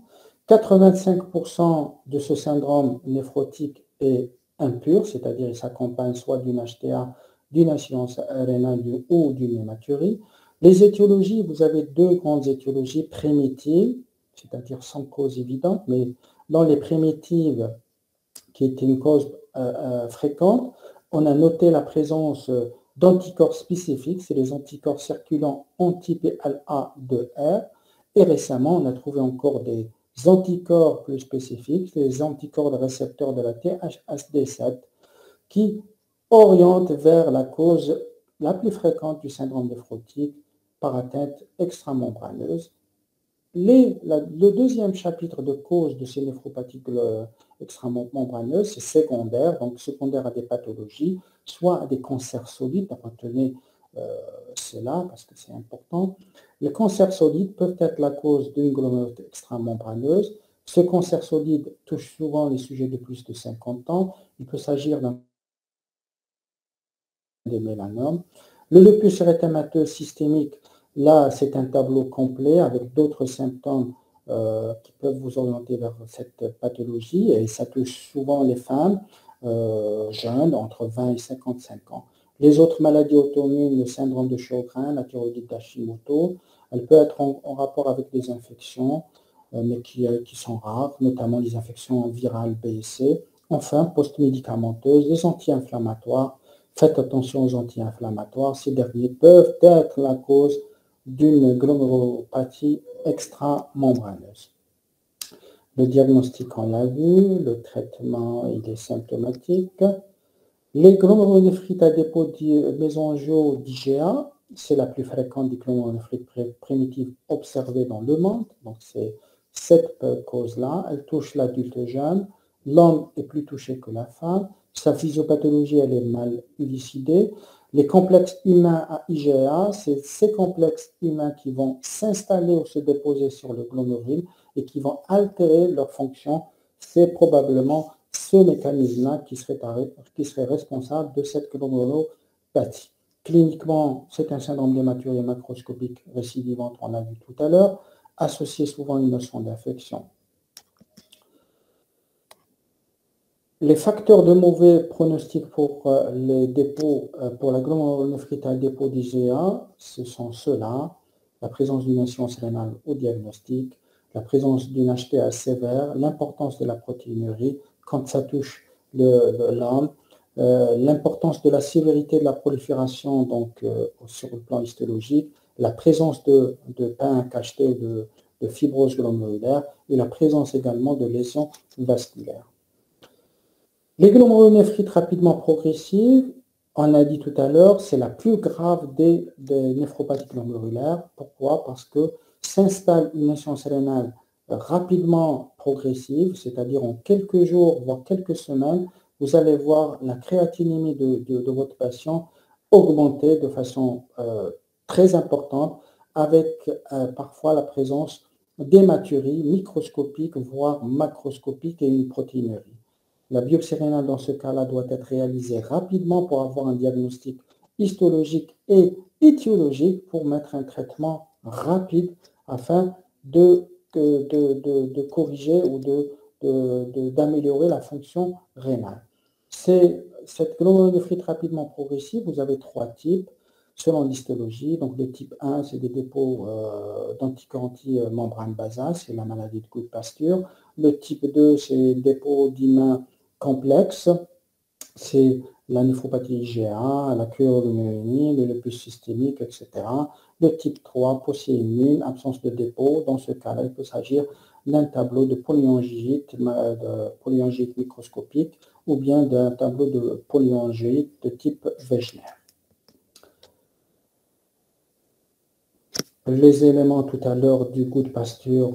85% de ce syndrome néphrotique est impur, c'est-à-dire il s'accompagne soit d'une HTA, d'une insuffisance rénale ou d'une hématurie. Les étiologies, vous avez 2 grandes étiologies primitives, c'est-à-dire sans cause évidente, mais dans les primitives, qui est une cause fréquente, on a noté la présence d'anticorps spécifiques, c'est les anticorps circulants anti-PLA2R, et récemment, on a trouvé encore des anticorps plus spécifiques, les anticorps de récepteurs de la THSD7, qui oriente vers la cause la plus fréquente du syndrome néphrotique par atteinte extramembraneuse. Le deuxième chapitre de cause de ces néphropathies extramembraneuses, c'est secondaire, donc secondaire à des pathologies, soit à des cancers solides, retenez cela parce que c'est important. Les cancers solides peuvent être la cause d'une glomérulonephritite extramembraneuse. Ce cancer solide touche souvent les sujets de plus de 50 ans. Il peut s'agir d'un des mélanomes. Le lupus érythémateux systémique, là, c'est un tableau complet avec d'autres symptômes qui peuvent vous orienter vers cette pathologie et ça touche souvent les femmes jeunes, entre 20 et 55 ans. Les autres maladies auto-immunes, le syndrome de Sjögren, la thyroïdite d'Hashimoto, elle peut être en rapport avec des infections, mais qui sont rares, notamment les infections virales B et C. Enfin, post-médicamenteuses, les anti-inflammatoires. Faites attention aux anti-inflammatoires, ces derniers peuvent être la cause d'une glomérulopathie extramembraneuse. Le diagnostic, on l'a vu, le traitement, il est symptomatique. Les glomérulonéphrites à dépôt mésangio d'IgA, c'est la plus fréquente des glomérulonéphrites primitives observées dans le monde. Donc c'est cette cause-là, elle touche l'adulte jeune. L'homme est plus touché que la femme. Sa physiopathologie, elle est mal élucidée. Les complexes humains à IgA, c'est ces complexes humains qui vont s'installer ou se déposer sur le glomérule et qui vont altérer leur fonction. C'est probablement ce mécanisme-là qui serait responsable de cette glomérulopathie. Cliniquement, c'est un syndrome d'hématurie macroscopique récidivante, on l'a vu tout à l'heure, associé souvent à une notion d'infection. Les facteurs de mauvais pronostic pour les dépôts, pour la glomérulonéphrite à dépôt d'IgA, ce sont ceux-là: la présence d'une insuffisance rénale au diagnostic, la présence d'une HTA sévère, l'importance de la protéinurie quand ça touche l'homme, l'importance de la sévérité de la prolifération donc, sur le plan histologique, la présence de pain cacheté ou de fibrose glomérulaire et la présence également de lésions vasculaires. Les glomérulonéphrites rapidement progressives, on a dit tout à l'heure, c'est la plus grave des néphropathies glomérulaires. Pourquoi? Parce que s'installe une insuffisance rénale rapidement progressive, c'est-à-dire en quelques jours, voire quelques semaines, vous allez voir la créatinémie de votre patient augmenter de façon très importante, avec parfois la présence d'hématuries microscopiques, voire macroscopiques et une protéinurie. La biopsie rénale, dans ce cas-là, doit être réalisée rapidement pour avoir un diagnostic histologique et étiologique pour mettre un traitement rapide afin de corriger ou d'améliorer la fonction rénale. Cette glomérulonéphritite rapidement progressive, vous avez trois types selon l'histologie. Donc le type 1, c'est des dépôts d'anticorps anti-membrane basale, c'est la maladie de Goodpasture. Le type 2, c'est des dépôts d'hymen complexes, c'est la néphropathie IgA, la chlorogloméruline, le lupus systémique, etc. Le type 3, polyimmune, absence de dépôt. Dans ce cas-là, il peut s'agir d'un tableau de polyangite microscopique ou bien d'un tableau de polyangite de type Wegener. Les éléments tout à l'heure du Goodpasture,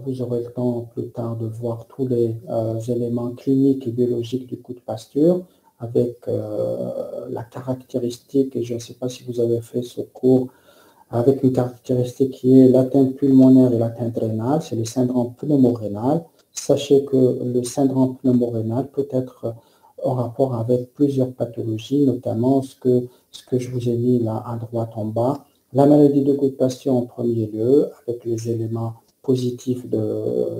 vous aurez le temps plus tard de voir tous les éléments cliniques et biologiques du Goodpasture avec la caractéristique, et je ne sais pas si vous avez fait ce cours, avec une caractéristique qui est l'atteinte pulmonaire et l'atteinte rénale, c'est le syndrome pneumorénal. Sachez que le syndrome pneumorénal peut être en rapport avec plusieurs pathologies, notamment ce que je vous ai mis là à droite en bas. La maladie de Goodpasture en premier lieu, avec les éléments positifs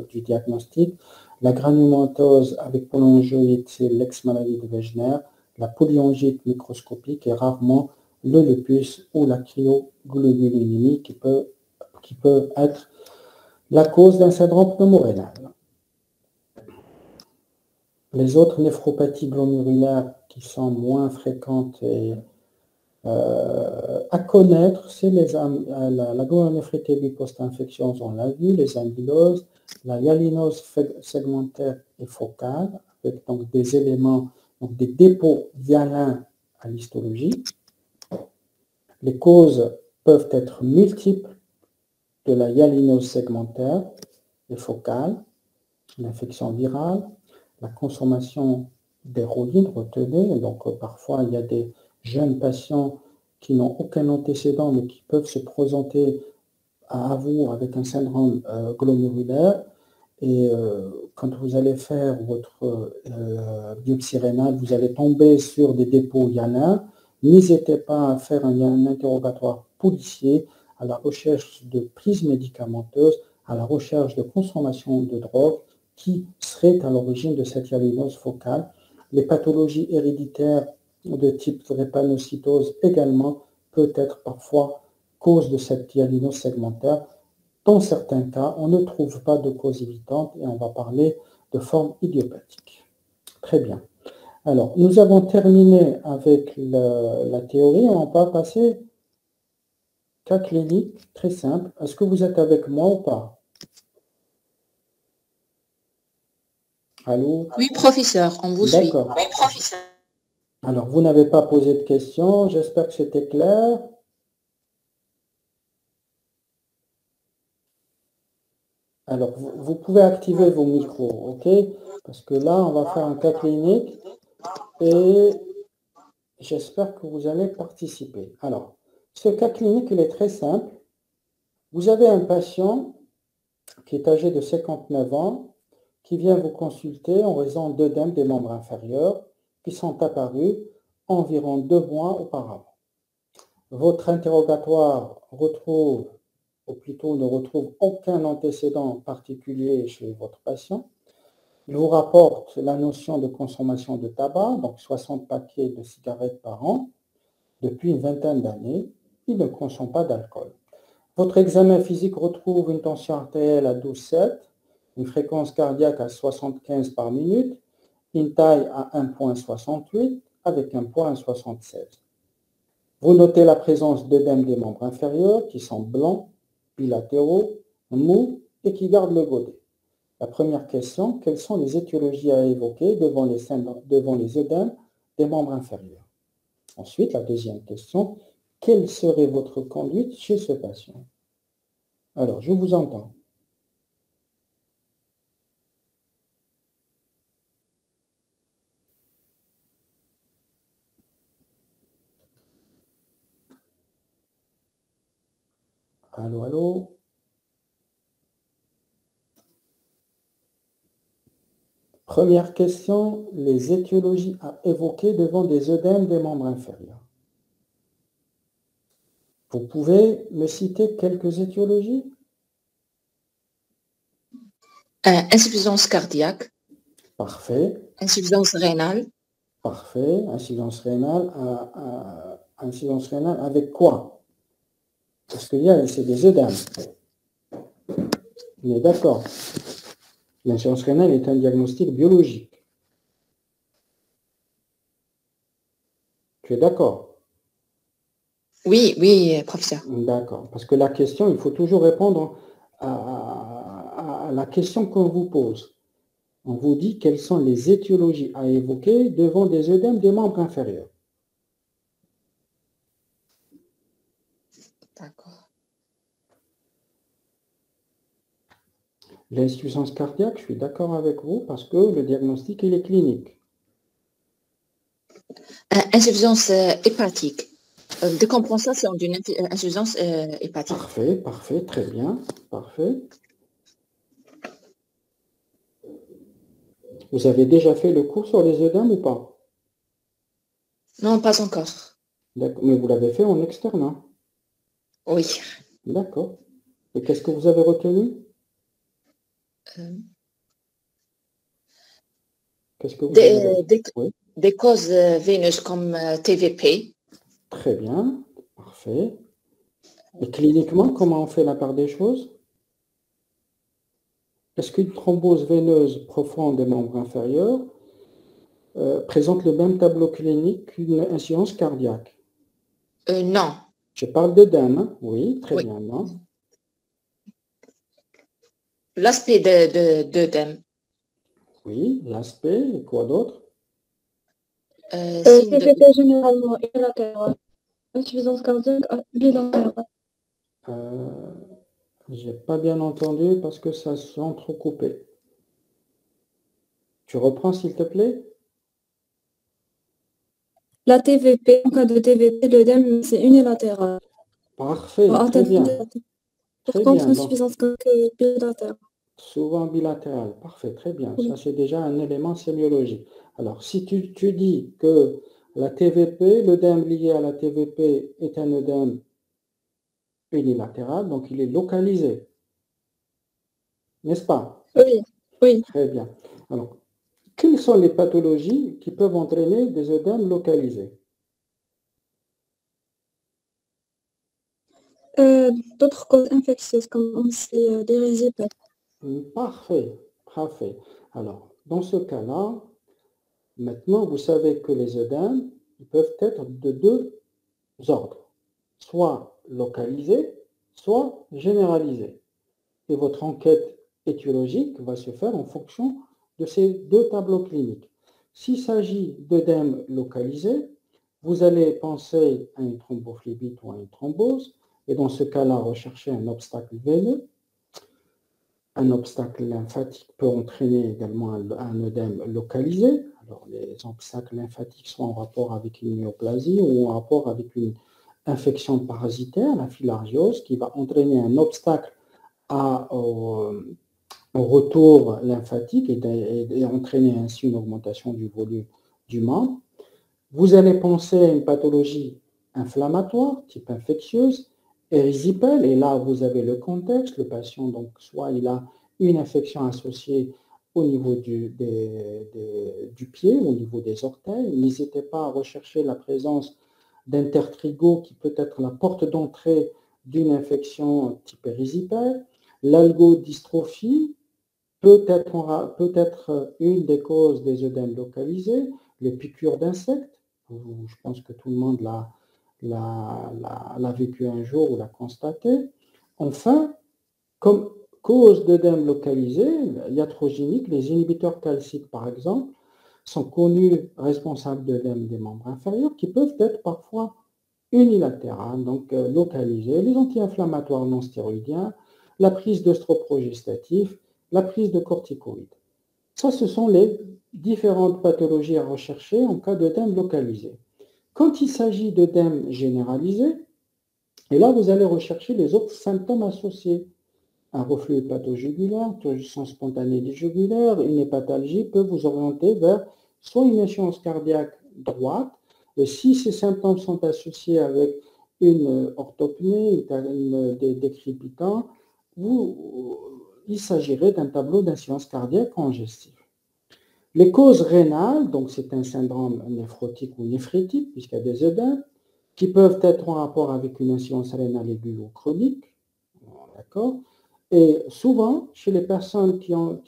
du diagnostic. La granulomatose avec polyangite, c'est l'ex-maladie de Wegener. La polyangite microscopique et rarement le lupus ou la cryoglobulinémie qui peut être la cause d'un syndrome pneumorénal. Les autres néphropathies glomérulaires qui sont moins fréquentes et à connaître, c'est la glomérulonéphritite post-infectieuse, on l'a vu, les amyloses, la hyalinose segmentaire et focale, avec donc des éléments donc des dépôts hyalins à l'histologie. Les causes peuvent être multiples de la hyalinose segmentaire et focale, l'infection virale, la consommation d'héroïne, retenez, donc parfois il y a des jeunes patients qui n'ont aucun antécédent mais qui peuvent se présenter à vous avec un syndrome glomérulaire et quand vous allez faire votre biopsie rénale, vous allez tomber sur des dépôts hyalins. N'hésitez pas à faire un interrogatoire policier à la recherche de prise médicamenteuse, à la recherche de consommation de drogue qui serait à l'origine de cette hyalinose focale. Les pathologies héréditaires de type drépanocytose également peut être parfois cause de cette hyalinose segmentaire. Dans certains cas, on ne trouve pas de cause évitante et on va parler de forme idiopathique. Très bien. Alors, nous avons terminé avec la théorie. On va passer cas clinique très simple. Est-ce que vous êtes avec moi ou pas? Allô? Oui, professeur, on vous suit. D'accord. Alors, vous n'avez pas posé de questions. J'espère que c'était clair. Alors, vous pouvez activer vos micros, ok? Parce que là, on va faire un cas clinique et j'espère que vous allez participer. Alors, ce cas clinique, il est très simple. Vous avez un patient qui est âgé de 59 ans, qui vient vous consulter en raison d'œdèmes des membres inférieurs qui sont apparus environ 2 mois auparavant. Votre interrogatoire retrouve, ou plutôt ne retrouve aucun antécédent particulier chez votre patient. Il vous rapporte la notion de consommation de tabac, donc 60 paquets de cigarettes par an, depuis une vingtaine d'années. Il ne consomme pas d'alcool. Votre examen physique retrouve une tension artérielle à 12,7, une fréquence cardiaque à 75 par minute, une taille à 1,68 avec un poids à 76. Vous notez la présence d'œdèmes des membres inférieurs qui sont blancs, bilatéraux, mous et qui gardent le godet. La première question, quelles sont les étiologies à évoquer devant les œdèmes des membres inférieurs? Ensuite, la deuxième question, quelle serait votre conduite chez ce patient? Alors, je vous entends. Allô, allô? Première question, les étiologies à évoquer devant des œdèmes des membres inférieurs. Vous pouvez me citer quelques étiologies? Insuffisance cardiaque, Parfait, insuffisance rénale, parfait. Insuffisance rénale avec quoi? Parce qu'il y a, c'est des œdèmes. On est d'accord. L'insuffisance rénale est un diagnostic biologique. Tu es d'accord? oui, oui, professeur. D'accord. Parce que la question, il faut toujours répondre à la question qu'on vous pose. On vous dit quelles sont les étiologies à évoquer devant des œdèmes des membres inférieurs. D'accord. L'insuffisance cardiaque, je suis d'accord avec vous parce que le diagnostic, il est clinique. Insuffisance hépatique, décompensation d'une insuffisance hépatique. Parfait, parfait, très bien, parfait. Vous avez déjà fait le cours sur les œdèmes ou pas? Non, pas encore. D'accord, mais vous l'avez fait en externe, hein? Oui. D'accord. Et qu'est-ce que vous avez retenu? Euh, Qu'est-ce que vous avez retenu? Oui. des causes veineuses comme TVP. Très bien, parfait. Et cliniquement, comment on fait la part des choses? Est-ce qu'une thrombose veineuse profonde des membres inférieurs présente le même tableau clinique qu'une insuffisance cardiaque? Non. Je parle d'œdème, hein? Oui, très Oui. bien, non? L'aspect d'œdème. Oui, l'aspect, et quoi d'autre? Signe de... TVP généralement unilatéral. Insuffisance cardiaque bilatérale. J'ai pas bien entendu parce que ça s'entrecoupait. Tu reprends s'il te plaît? La TVP, en cas de TVP, l'œdème, c'est unilatéral. Parfait, Pour très atteindre bien. Pour Très contre bien. Donc, insuffisance cardiaque bilatérale. souvent bilatéral. Parfait, très bien. Oui. Ça, c'est déjà un élément sémiologique. Alors, si tu dis que la TVP, l'œdème lié à la TVP est un œdème unilatéral, donc il est localisé. N'est-ce pas? Oui, oui. Très bien. Alors, quelles sont les pathologies qui peuvent entraîner des œdèmes localisés? D'autres causes infectieuses, comme aussi des résipes. Parfait, parfait. Alors, dans ce cas-là, maintenant, vous savez que les œdèmes ils peuvent être de deux ordres, soit localisés, soit généralisés. Et votre enquête étiologique va se faire en fonction de ces deux tableaux cliniques. S'il s'agit d'œdème localisé, vous allez penser à une thrombophlébite ou à une thrombose, et dans ce cas-là, rechercher un obstacle veineux. Un obstacle lymphatique peut entraîner également un œdème localisé. Alors, les obstacles lymphatiques sont en rapport avec une myoplasie ou en rapport avec une infection parasitaire, la filariose, qui va entraîner un obstacle au retour lymphatique et entraîner ainsi une augmentation du volume du membre. Vous allez penser à une pathologie inflammatoire, type infectieuse, érysipèle, et là vous avez le contexte, le patient, donc soit il a une infection associée au niveau du pied, au niveau des orteils. N'hésitez pas à rechercher la présence d'intertrigo qui peut être la porte d'entrée d'une infection type érysipèle. L'algodystrophie peut être une des causes des œdèmes localisés, les piqûres d'insectes. Je pense que tout le monde l'a vécu un jour ou l'a constaté. Enfin, comme cause d'œdème localisé iatrogénique, les inhibiteurs calciques, par exemple, sont connus responsables d'œdème des membres inférieurs qui peuvent être parfois unilatérales, donc localisés. Les anti-inflammatoires non stéroïdiens, la prise d'œstroprogestatifs, la prise de corticoïdes. Ça, ce sont les différentes pathologies à rechercher en cas d'œdème localisé. Quand il s'agit d'œdème généralisé, et là, vous allez rechercher les autres symptômes associés. Un reflux hépatojugulaire, turgescence spontanée des jugulaires, une hépatalgie peut vous orienter vers soit une échéance cardiaque droite, et si ces symptômes sont associés avec une orthopnée, des crépitants, il s'agirait d'un tableau d'insuffisance cardiaque congestive. Les causes rénales, donc c'est un syndrome néphrotique ou néphritique, puisqu'il y a des œdèmes, qui peuvent être en rapport avec une insuffisance rénale aiguë ou chronique, d'accord? Et souvent, chez les personnes qui ont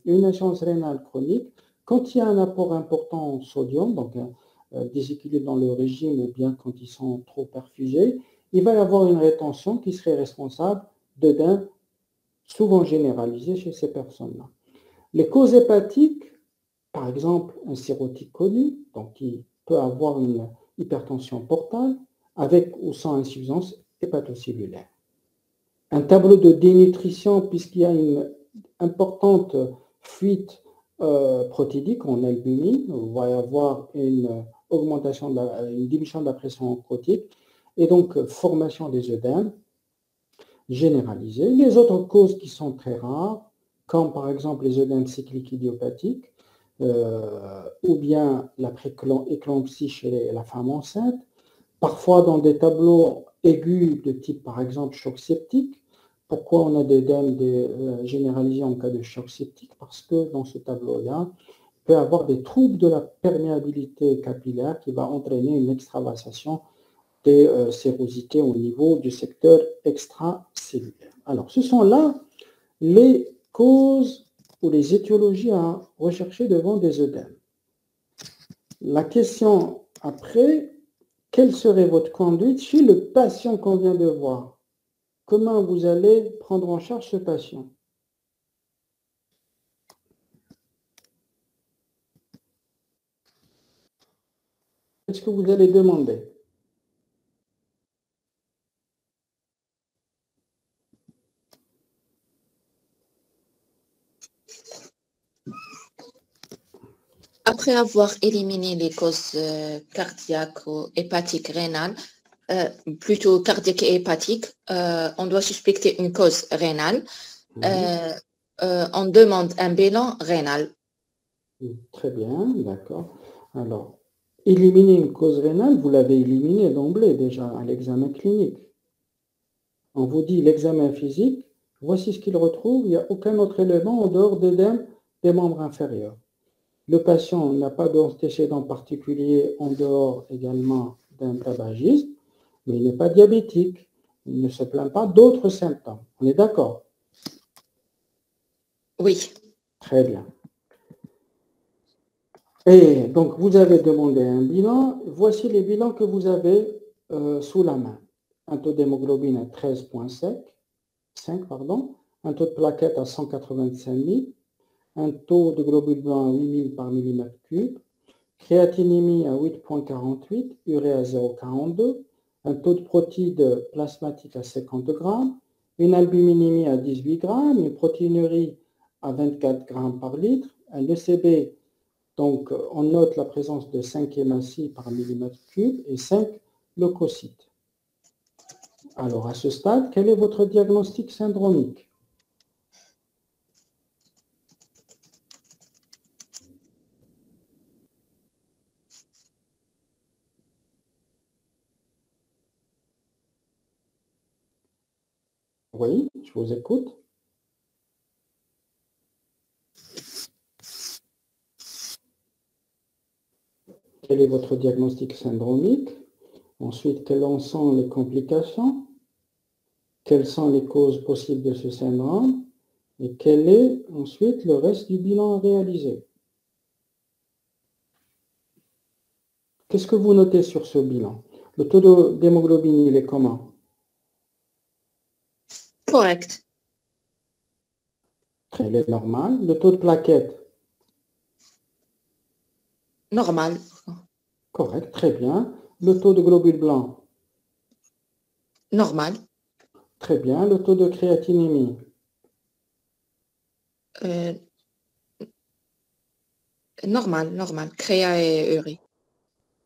une insuffisance rénale chronique, quand il y a un apport important en sodium, donc un déséquilibre dans le régime ou bien quand ils sont trop perfusés, il va y avoir une rétention qui serait responsable d'œdème souvent généralisé chez ces personnes-là. Les causes hépatiques, par exemple un cirrhotique connu, donc qui peut avoir une hypertension portale avec ou sans insuffisance hépatocellulaire. Un tableau de dénutrition, puisqu'il y a une importante fuite protéique en albumine, il va y avoir une diminution de la pression protéique et donc formation des œdèmes généralisés. Les autres causes qui sont très rares, comme par exemple les œdèmes cycliques idiopathiques, ou bien la prééclampsie chez la femme enceinte, parfois dans des tableaux aigus de type par exemple choc septique. Pourquoi on a des œdèmes généralisés en cas de choc septique? Parce que dans ce tableau-là, il peut y avoir des troubles de la perméabilité capillaire qui va entraîner une extravasation des sérosités au niveau du secteur extracellulaire. Alors, ce sont là les causes ou les étiologies à rechercher devant des œdèmes. La question après, quelle serait votre conduite chez le patient qu'on vient de voir? Comment vous allez prendre en charge ce patient? Qu'est-ce que vous allez demander? Après avoir éliminé les causes cardiaques ou hépatiques rénales, plutôt cardiaques et hépatiques, on doit suspecter une cause rénale. On demande un bilan rénal. Très bien, d'accord. Alors, éliminer une cause rénale, vous l'avez éliminée d'emblée déjà à l'examen clinique. On vous dit l'examen physique, voici ce qu'il retrouve, il n'y a aucun autre élément en dehors d'œdème des membres inférieurs. Le patient n'a pas d'antécédent particulier en dehors également d'un tabagisme, mais il n'est pas diabétique, il ne se plaint pas d'autres symptômes. On est d'accord? Oui. Très bien. Et donc, vous avez demandé un bilan. Voici les bilans que vous avez sous la main. Un taux d'hémoglobine à 13,5, un taux de plaquettes à 185 000, un taux de globules blancs à 8 000 par millimètre cube, créatinémie à 8,48, urée à 0,42, un taux de protides plasmatiques à 50 grammes, une albuminémie à 18 grammes, une protéinurie à 24 grammes par litre, un ECB. Donc, on note la présence de 5 hématies par millimètre cube et 5 leucocytes. Alors, à ce stade, quel est votre diagnostic syndromique? Oui, je vous écoute. Quel est votre diagnostic syndromique? Ensuite, quelles en sont les complications? Quelles sont les causes possibles de ce syndrome? Et quel est ensuite le reste du bilan à réaliser? Qu'est-ce que vous notez sur ce bilan? Le taux d'hémoglobine, il est comment? Correct. Il est normal. Le taux de plaquettes? Normal. Correct, très bien. Le taux de globules blancs? Normal. Très bien. Le taux de créatinémie? Normal. Créa et urée.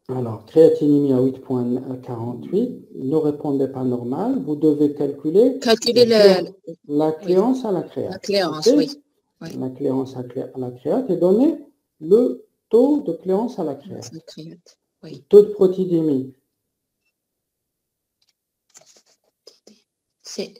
Alors, créatinémie à 8,48. Ne répondez pas normal. Vous devez calculer la cléance à la créate. La cléance, Okay? Oui. La cléance à la créate et donner le taux de cléance à la créate. Oui. Le taux de protidémie? C'est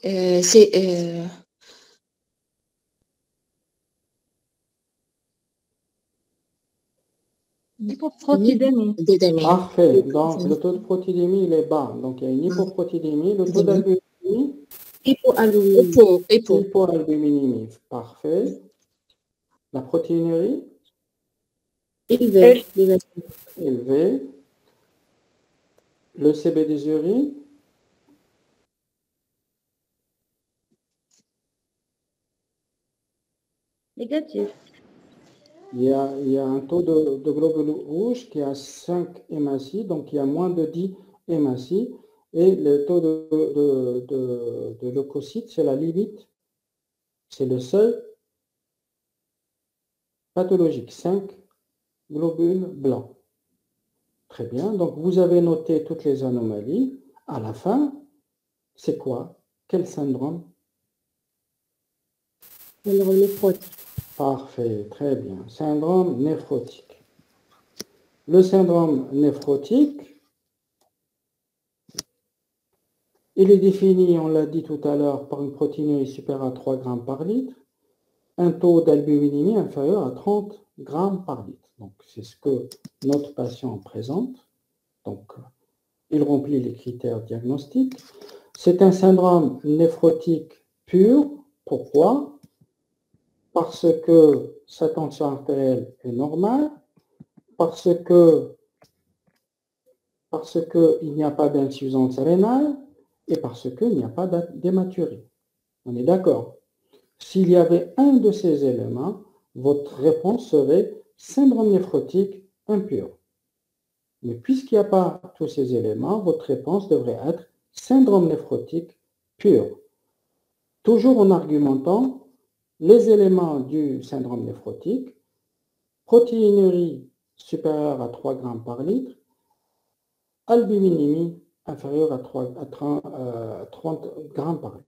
Hypoprotidémie. Parfait. Donc, le taux de protidémie, il est bas. Donc, il y a une hypoprotidémie. Le taux d'albuminémie? Hypoalbuminémie. Parfait. La protéinurie? Élevé. Élevé. Le CB des urines? Négatif. Il y a un taux de globules rouges qui a 5 hématies, donc il y a moins de 10 hématies. Et le taux de leucocytes, c'est la limite, c'est le seuil pathologique, 5 globules blancs. Très bien, donc vous avez noté toutes les anomalies. À la fin, c'est quoi? Quel syndrome? Syndrome néphrotique. Parfait, très bien. Syndrome néphrotique. Le syndrome néphrotique, il est défini, on l'a dit tout à l'heure, par une protéinurie supérieure à 3 grammes par litre, un taux d'albuminémie inférieur à 30 grammes par litre. Donc, c'est ce que notre patient présente. Donc, il remplit les critères diagnostiques. C'est un syndrome néphrotique pur. Pourquoi? Parce que sa tension artérielle est normale, parce qu'il n'y a pas d'insuffisance rénale et parce qu'il n'y a pas d'hématurie. On est d'accord? S'il y avait un de ces éléments, votre réponse serait syndrome néphrotique impur. Mais puisqu'il n'y a pas tous ces éléments, votre réponse devrait être syndrome néphrotique pur. Toujours en argumentant les éléments du syndrome néphrotique, protéinurie supérieure à 3 grammes par litre, albuminémie inférieure à 30 grammes par litre.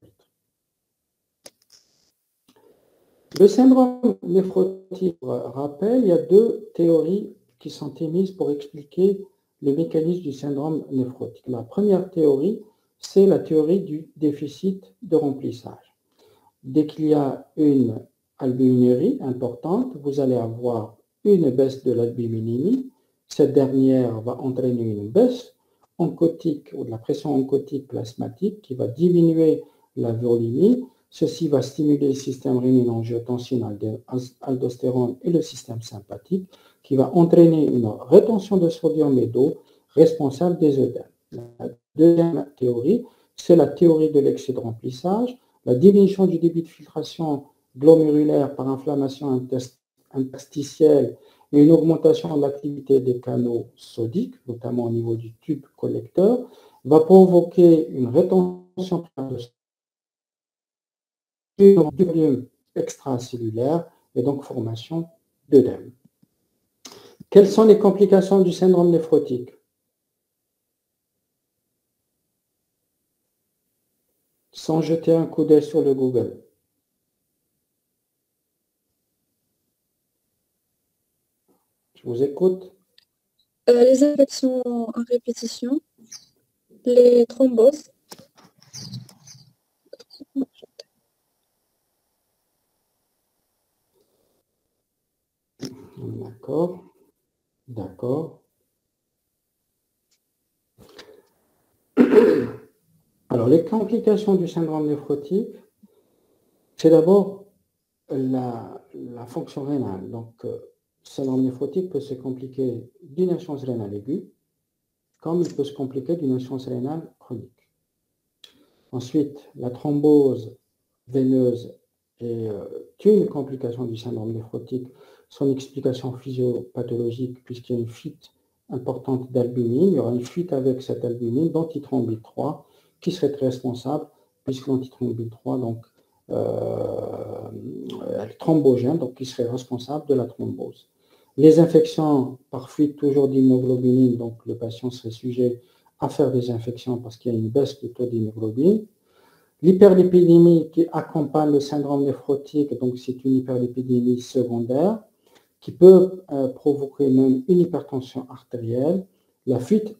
Le syndrome néphrotique, rappel, il y a deux théories qui sont émises pour expliquer le mécanisme du syndrome néphrotique. La première théorie, c'est la théorie du déficit de remplissage. Dès qu'il y a une albuminurie importante, vous allez avoir une baisse de l'albuminémie. Cette dernière va entraîner une baisse oncotique ou de la pression oncotique plasmatique qui va diminuer la volémie. Ceci va stimuler le système rénine-angiotensine, aldostérone et le système sympathique qui va entraîner une rétention de sodium et d'eau responsable des œdèmes. La deuxième théorie, c'est la théorie de l'excès de remplissage. La diminution du débit de filtration glomérulaire par inflammation interstitielle et une augmentation de l'activité des canaux sodiques, notamment au niveau du tube collecteur, va provoquer une rétention du volume extracellulaire et donc formation d'œdème. Quelles sont les complications du syndrome néphrotique? Sans jeter un coup d'œil sur le Google. Je vous écoute. Les infections en répétition, les thromboses. D'accord. D'accord. Alors, les complications du syndrome néphrotique, c'est d'abord la fonction rénale. Donc, le syndrome néphrotique peut se compliquer d'une insuffisance rénale aiguë, comme il peut se compliquer d'une insuffisance rénale chronique. Ensuite, la thrombose veineuse est une complication du syndrome néphrotique. Son explication physiopathologique, puisqu'il y a une fuite importante d'albumine, il y aura une fuite avec cette albumine d'antithrombine 3 qui serait responsable, puisque l'antithrombine 3 donc, est thrombogène, donc qui serait responsable de la thrombose. Les infections par fuite toujours d'immunoglobulines, donc le patient serait sujet à faire des infections parce qu'il y a une baisse du taux d'immunoglobulines. L'hyperlipidémie qui accompagne le syndrome néphrotique, donc c'est une hyperlipidémie secondaire qui peut provoquer même une hypertension artérielle. La fuite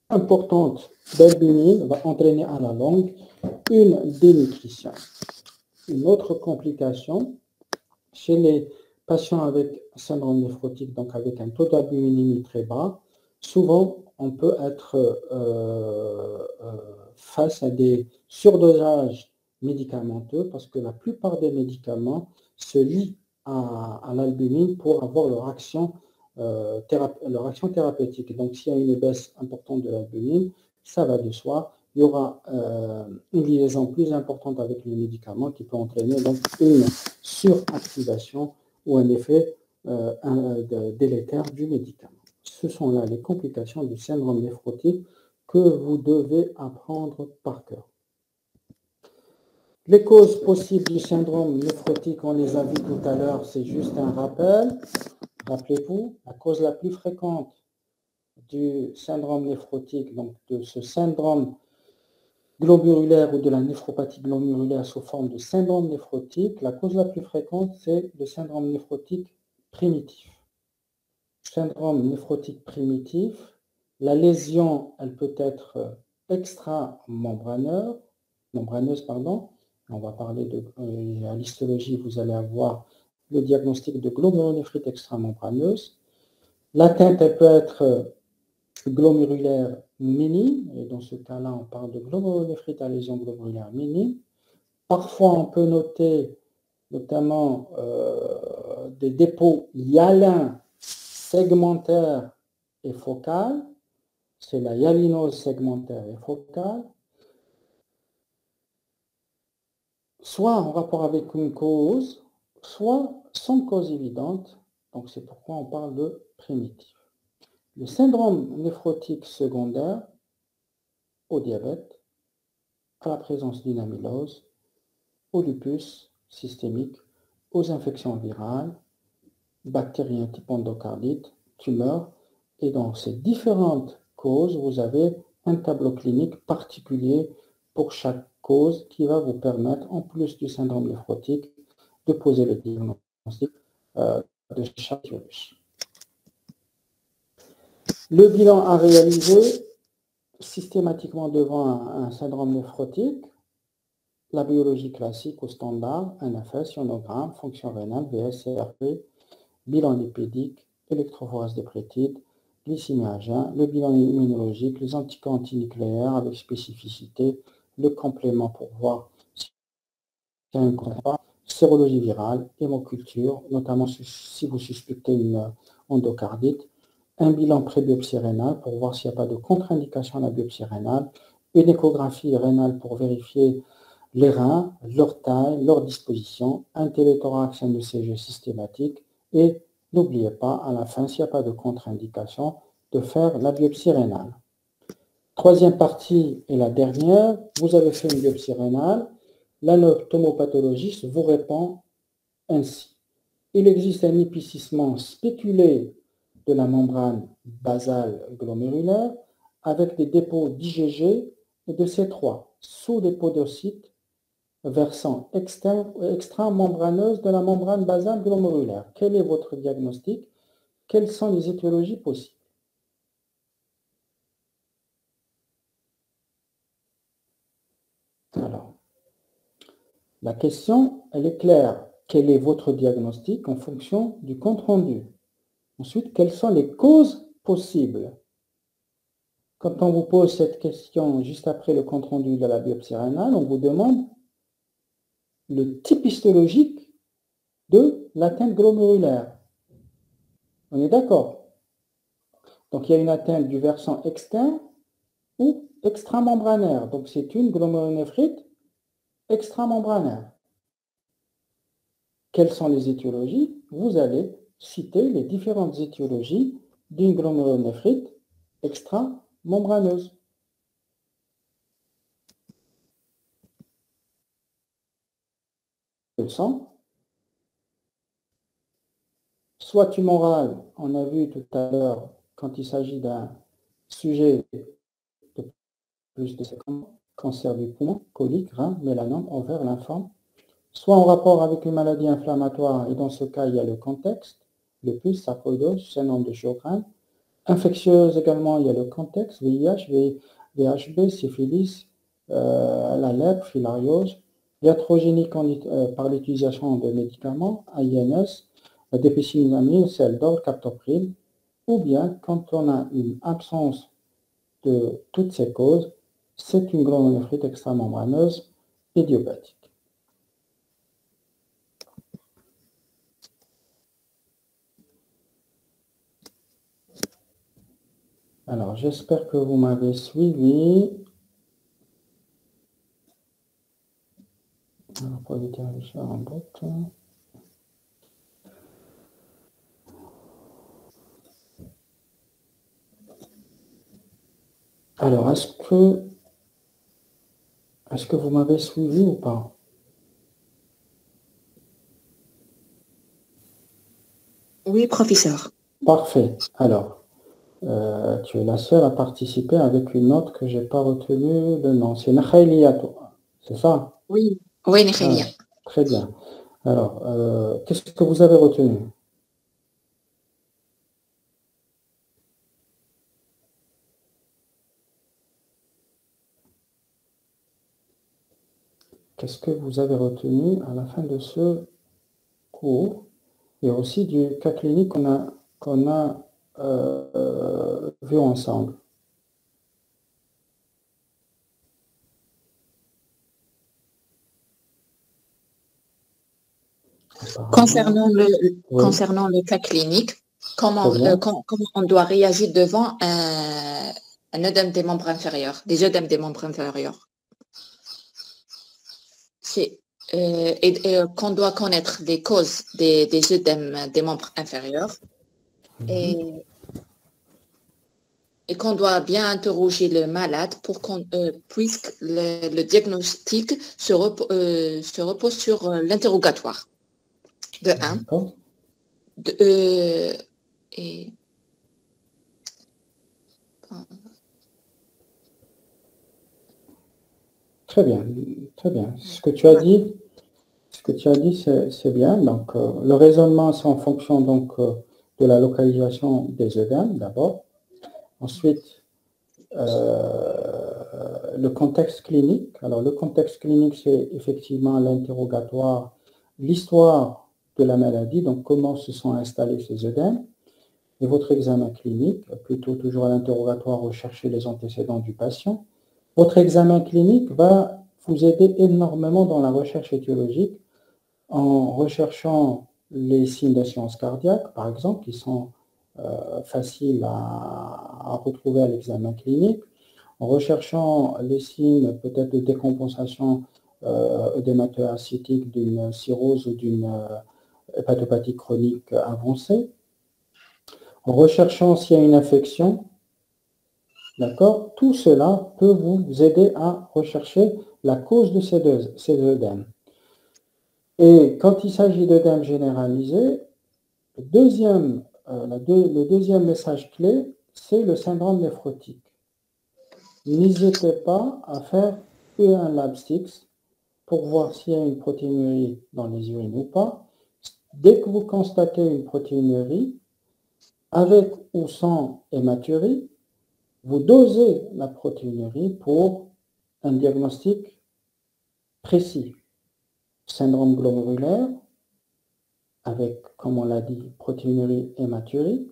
importante d'albumine va entraîner à la longue une dénutrition. Une autre complication chez les patients avec syndrome néphrotique, donc avec un taux d'albuminémie très bas, souvent on peut être face à des surdosages médicamenteux parce que la plupart des médicaments se lient à l'albumine pour avoir leur action thérapeutique. Donc s'il y a une baisse importante de l'albumine, ça va de soi. Il y aura une liaison plus importante avec les médicaments qui peut entraîner donc une suractivation ou un effet délétère du médicament. Ce sont là les complications du syndrome néphrotique que vous devez apprendre par cœur. Les causes possibles du syndrome néphrotique, on les a vues tout à l'heure, c'est juste un rappel. Rappelez-vous, la cause la plus fréquente du syndrome néphrotique, donc de ce syndrome glomérulaire ou de la néphropathie glomérulaire sous forme de syndrome néphrotique, la cause la plus fréquente, c'est le syndrome néphrotique primitif. Syndrome néphrotique primitif, la lésion, elle peut être extramembraneuse, on va parler à l'histologie, vous allez avoir le diagnostic de glomérulonéphrite extramembraneuse. L'atteinte, elle peut être glomérulaire minime, et dans ce cas-là, on parle de glomérulonéphrite à lésion glomérulaire minime. Parfois, on peut noter notamment des dépôts hyalins segmentaires et focales. C'est la hyalinose segmentaire et focale. Soit en rapport avec une cause, soit sans cause évidente. Donc, c'est pourquoi on parle de primitif. le syndrome néphrotique secondaire au diabète, à la présence d'une amylose, au lupus systémique, aux infections virales, bactériens type endocardite, tumeurs. Et dans ces différentes causes, vous avez un tableau clinique particulier pour chaque cause qui va vous permettre, en plus du syndrome néphrotique, de poser le diagnostic de chaque virus. Le bilan à réaliser systématiquement devant un syndrome néphrotique, la biologie classique au standard, NFS, ionogramme, fonction rénale, VS, CRP, bilan lipédique, électrophorèse déplétide, glycémie à jeun, le bilan immunologique, les anticorps antinucléaires avec spécificité, le complément pour voir s'il y a un contrat, sérologie virale, hémoculture, notamment si vous suspectez une endocardite, un bilan pré-biopsie rénale pour voir s'il n'y a pas de contre-indication à la biopsie rénale, une échographie rénale pour vérifier les reins, leur taille, leur disposition, un téléthorax, un ECG systématique et n'oubliez pas, à la fin, s'il n'y a pas de contre-indication, de faire la biopsie rénale. Troisième partie et la dernière, vous avez fait une biopsie rénale, l'anatomopathologiste vous répond ainsi. Il existe un épaississement spéculé de la membrane basale glomérulaire avec des dépôts d'IgG et de C3 sous les podocytes versant extramembraneuse de la membrane basale glomérulaire. Quel est votre diagnostic? Quelles sont les étiologies possibles? Alors, la question, elle est claire. Quel est votre diagnostic en fonction du compte-rendu? Ensuite, quelles sont les causes possibles? Quand on vous pose cette question juste après le compte-rendu de la biopsie rénale, on vous demande le type histologique de l'atteinte glomérulaire. On est d'accord? Donc, il y a une atteinte du versant externe ou extramembranaire. Donc, c'est une glomérulonéphrite extramembranaire. Quelles sont les étiologies? Vous allez citer les différentes étiologies d'une glomérulonéphrite extramembraneuse. Le sang, soit tumoral, on a vu tout à l'heure quand il s'agit d'un sujet de plus de 50 ans, cancer du poumon, colique, rein, mélanome, ovaire, lymphome, soit en rapport avec une maladie inflammatoire, et dans ce cas, il y a le contexte, lupus, sarcoïdose, syndrome de Sjögren. Infectieuse également, il y a le contexte, VIH, VHB, syphilis, la lèpre, filariose, iatrogénique par l'utilisation de médicaments, AINS, la dépéciminamide, celle d'or, captopril, ou bien quand on a une absence de toutes ces causes, c'est une glomérulonéphrite extramembraneuse idiopathique. Alors, j'espère que vous m'avez suivi. Alors, pour éviter un Richard en bout. Alors, est-ce que vous m'avez suivi ou pas? Oui, professeur. Parfait. Alors, tu es la seule à participer avec une note que je n'ai pas retenu le nom. C'est Nakhailiato. C'est ça? Oui, oui, Nekhélia. Très bien. Alors, qu'est-ce que vous avez retenu? Qu'est-ce que vous avez retenu à la fin de ce cours? Et aussi du cas clinique qu'on a vu ensemble. Concernant le cas clinique, comment on doit réagir devant un œdème des membres inférieurs, des œdèmes des membres inférieurs? Et qu'on doit connaître les causes des œdèmes des membres inférieurs. Et et qu'on doit bien interroger le malade pour qu'on puisque le diagnostic se repose sur l'interrogatoire. De un. D'accord. Et Très bien, très bien. Ce que tu as dit, c'est bien. Donc, le raisonnement, c'est en fonction donc de la localisation des œdèmes d'abord. Ensuite, le contexte clinique. Alors, le contexte clinique, c'est effectivement l'interrogatoire, l'histoire de la maladie, donc comment se sont installés ces œdèmes, et votre examen clinique, plutôt toujours à l'interrogatoire, rechercher les antécédents du patient. Votre examen clinique va vous aider énormément dans la recherche étiologique en recherchant les signes d'insuffisance cardiaque, par exemple, qui sont faciles à retrouver à l'examen clinique, en recherchant les signes peut-être de décompensation œdémateux-ascitique d'une cirrhose ou d'une hépatopathie chronique avancée, en recherchant s'il y a une infection. D'accord? Tout cela peut vous aider à rechercher la cause de ces œdèmes. Et quand il s'agit d'œdèmes généralisés, le deuxième message clé, c'est le syndrome néphrotique. N'hésitez pas à faire un Lab6 pour voir s'il y a une protéinurie dans les urines ou pas. Dès que vous constatez une protéinurie, avec ou sans hématurie, vous dosez la protéinurie pour un diagnostic précis. Syndrome glomérulaire, avec, comme on l'a dit, protéinurie hématurie.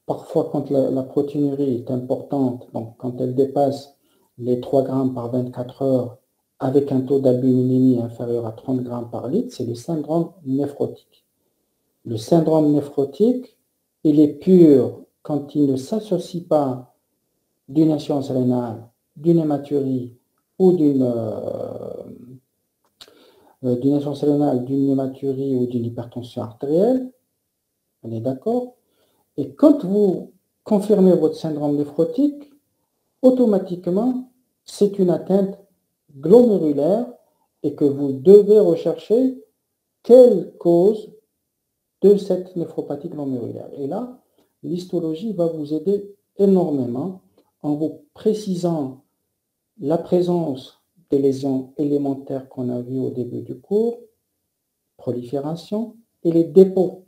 Parfois, quand la protéinurie est importante, donc quand elle dépasse les 3 grammes par 24 heures, avec un taux d'albuminémie inférieur à 30 grammes par litre, c'est le syndrome néphrotique. Le syndrome néphrotique, il est pur quand il ne s'associe pas d'une insuffisance rénale, d'une hématurie ou d'une insuffisance rénale, d'une hématurie ou d'une hypertension artérielle. On est d'accord? Et quand vous confirmez votre syndrome néphrotique, automatiquement, c'est une atteinte glomérulaire et que vous devez rechercher quelle cause de cette néphropathie glomérulaire. Et là, l'histologie va vous aider énormément en vous précisant la présence des lésions élémentaires qu'on a vues au début du cours, prolifération, et les dépôts.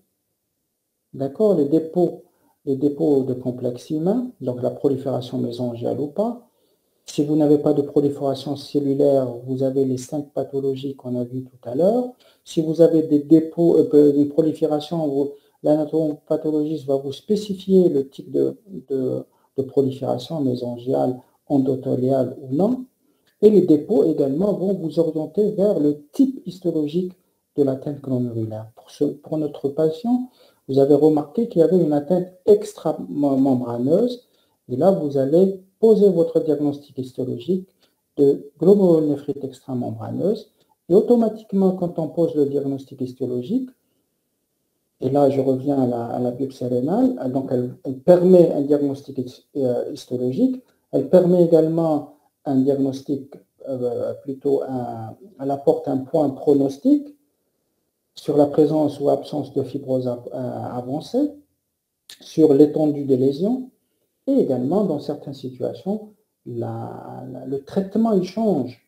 D'accord? Les dépôts de complexes humains, donc la prolifération mésangiale ou pas. Si vous n'avez pas de prolifération cellulaire, vous avez les 5 pathologies qu'on a vues tout à l'heure. Si vous avez des dépôts, une prolifération, l'anatomopathologiste va vous spécifier le type de prolifération mésangiale, endothéliale ou non. Et les dépôts également vont vous orienter vers le type histologique de l'atteinte glomérulaire. Pour notre patient, vous avez remarqué qu'il y avait une atteinte extramembraneuse. Et là, vous allez poser votre diagnostic histologique de glomérulonéphrite extramembraneuse. Et automatiquement, quand on pose le diagnostic histologique, et là, je reviens à la biopsie rénale, donc elle permet un diagnostic histologique, elle permet également un diagnostic, elle apporte un point pronostic sur la présence ou absence de fibrose avancée, sur l'étendue des lésions, et également, dans certaines situations, le traitement, il change.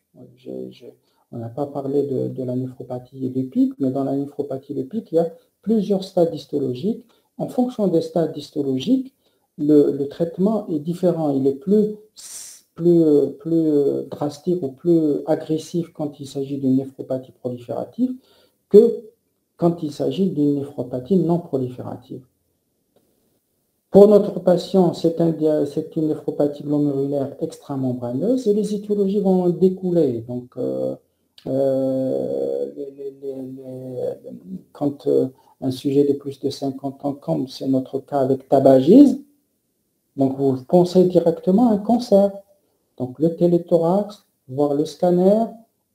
On n'a pas parlé de la néphropathie lupique, mais dans la néphropathie lupique, il y a plusieurs stades histologiques. En fonction des stades histologiques, le traitement est différent. Il est plus drastique ou plus agressif quand il s'agit d'une néphropathie proliférative que quand il s'agit d'une néphropathie non proliférative. Pour notre patient, c'est une néphropathie glomérulaire extramembraneuse et les étiologies vont en découler. Donc, quand un sujet de plus de 50 ans, comme c'est notre cas avec tabagisme, donc vous pensez directement à un cancer. Donc le téléthorax, voire le scanner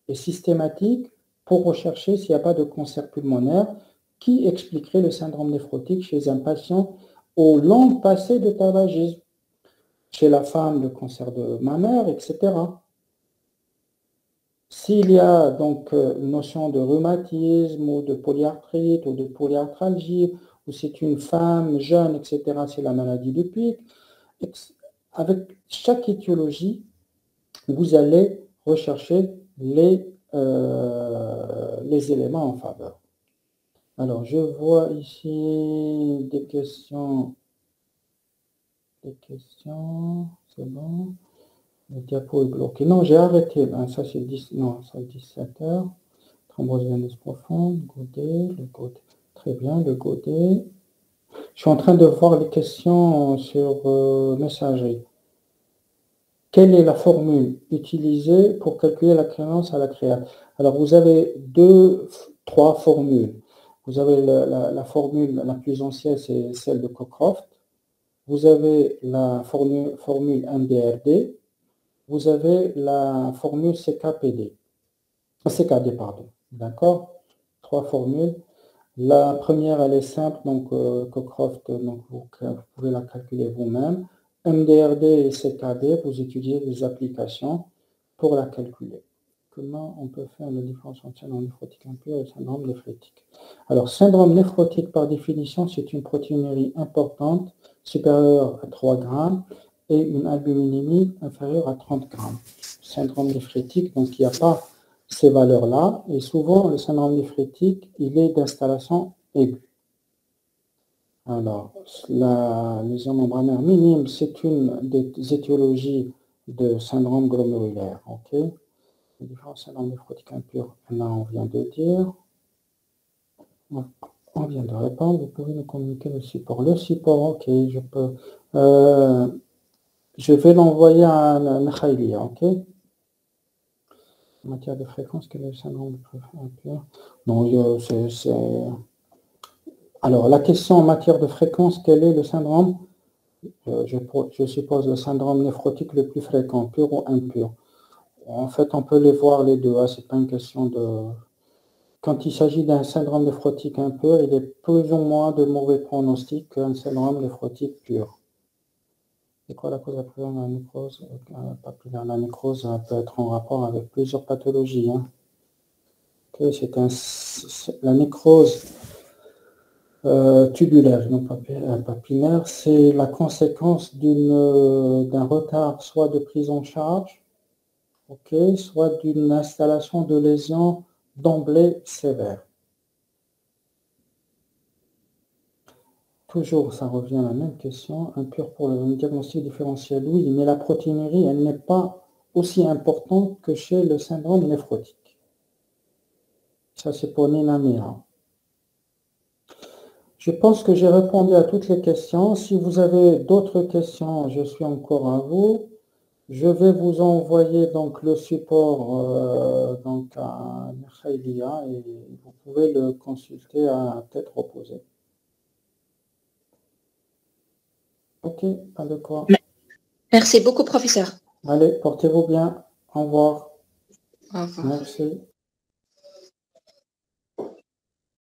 est systématique pour rechercher s'il n'y a pas de cancer pulmonaire qui expliquerait le syndrome néphrotique chez un patient au long passé de tabagisme. Chez la femme, le cancer de mammaire, etc. S'il y a donc une notion de rhumatisme ou de polyarthrite ou de polyarthralgie, ou c'est une femme jeune, etc., c'est la maladie de Pick, avec chaque étiologie, vous allez rechercher les éléments en faveur. Alors, je vois ici des questions. C'est bon. Le diapo est bloqué. Non, j'ai arrêté. Ça, c'est 17 heures. Thrombose veineuse profonde, godet, le godet. Très bien, le godet. Je suis en train de voir les questions sur messagerie. Quelle est la formule utilisée pour calculer la créance à la créate? Alors, vous avez trois formules. Vous avez la formule la plus ancienne, c'est celle de Cockcroft. Vous avez la formule MDRD. Vous avez la formule CKD, pardon. D'accord? Trois formules. La première, elle est simple, donc Cockcroft, donc vous pouvez la calculer vous-même. MDRD et CKD, vous utilisez des applications pour la calculer. Comment on peut faire la différence entre syndrome néphrotique impur et syndrome néphrotique? Alors, syndrome néphrotique, par définition, c'est une protéinurie importante, supérieure à 3 grammes, et une albuminémie inférieure à 30 grammes. Syndrome néphrotique, donc il n'y a pas ces valeurs-là, et souvent, le syndrome néphrotique, il est d'installation aiguë. Alors, la lésion membranaire minime, c'est une des étiologies de syndrome glomérulaire, ok? La différence syndrome néphrotique impur, là, on vient de dire. On vient de répondre, vous pouvez nous communiquer le support. Le support, ok, je peux. Je vais l'envoyer à Nakhaïlia, ok? En matière de fréquence, quel est le syndrome de fréquence impure? Non, c'est. Alors, la question en matière de fréquence, quel est le syndrome? Je suppose le syndrome néphrotique le plus fréquent, pur ou impur. En fait, on peut les voir les deux, hein, c'est pas une question de. Quand il s'agit d'un syndrome néphrotique impur, il est plus ou moins de mauvais pronostic qu'un syndrome néphrotique pur. C'est quoi la cause de la nécrose papillaire? La nécrose peut être en rapport avec plusieurs pathologies. Hein. Okay, la nécrose tubulaire, non papillaire, c'est la conséquence d'un retard soit de prise en charge, okay, soit d'une installation de lésions d'emblée sévère. Toujours, ça revient à la même question. Impur pour le diagnostic différentiel, oui, mais la protéinurie, elle n'est pas aussi importante que chez le syndrome néphrotique. Ça, c'est pour Nina Mira. Je pense que j'ai répondu à toutes les questions. Si vous avez d'autres questions, je suis encore à vous. Je vais vous envoyer donc le support donc à Khaylia et vous pouvez le consulter à tête reposée. Ok, pas de quoi. Merci beaucoup, professeur. Allez, portez-vous bien. Au revoir. Au revoir. Merci.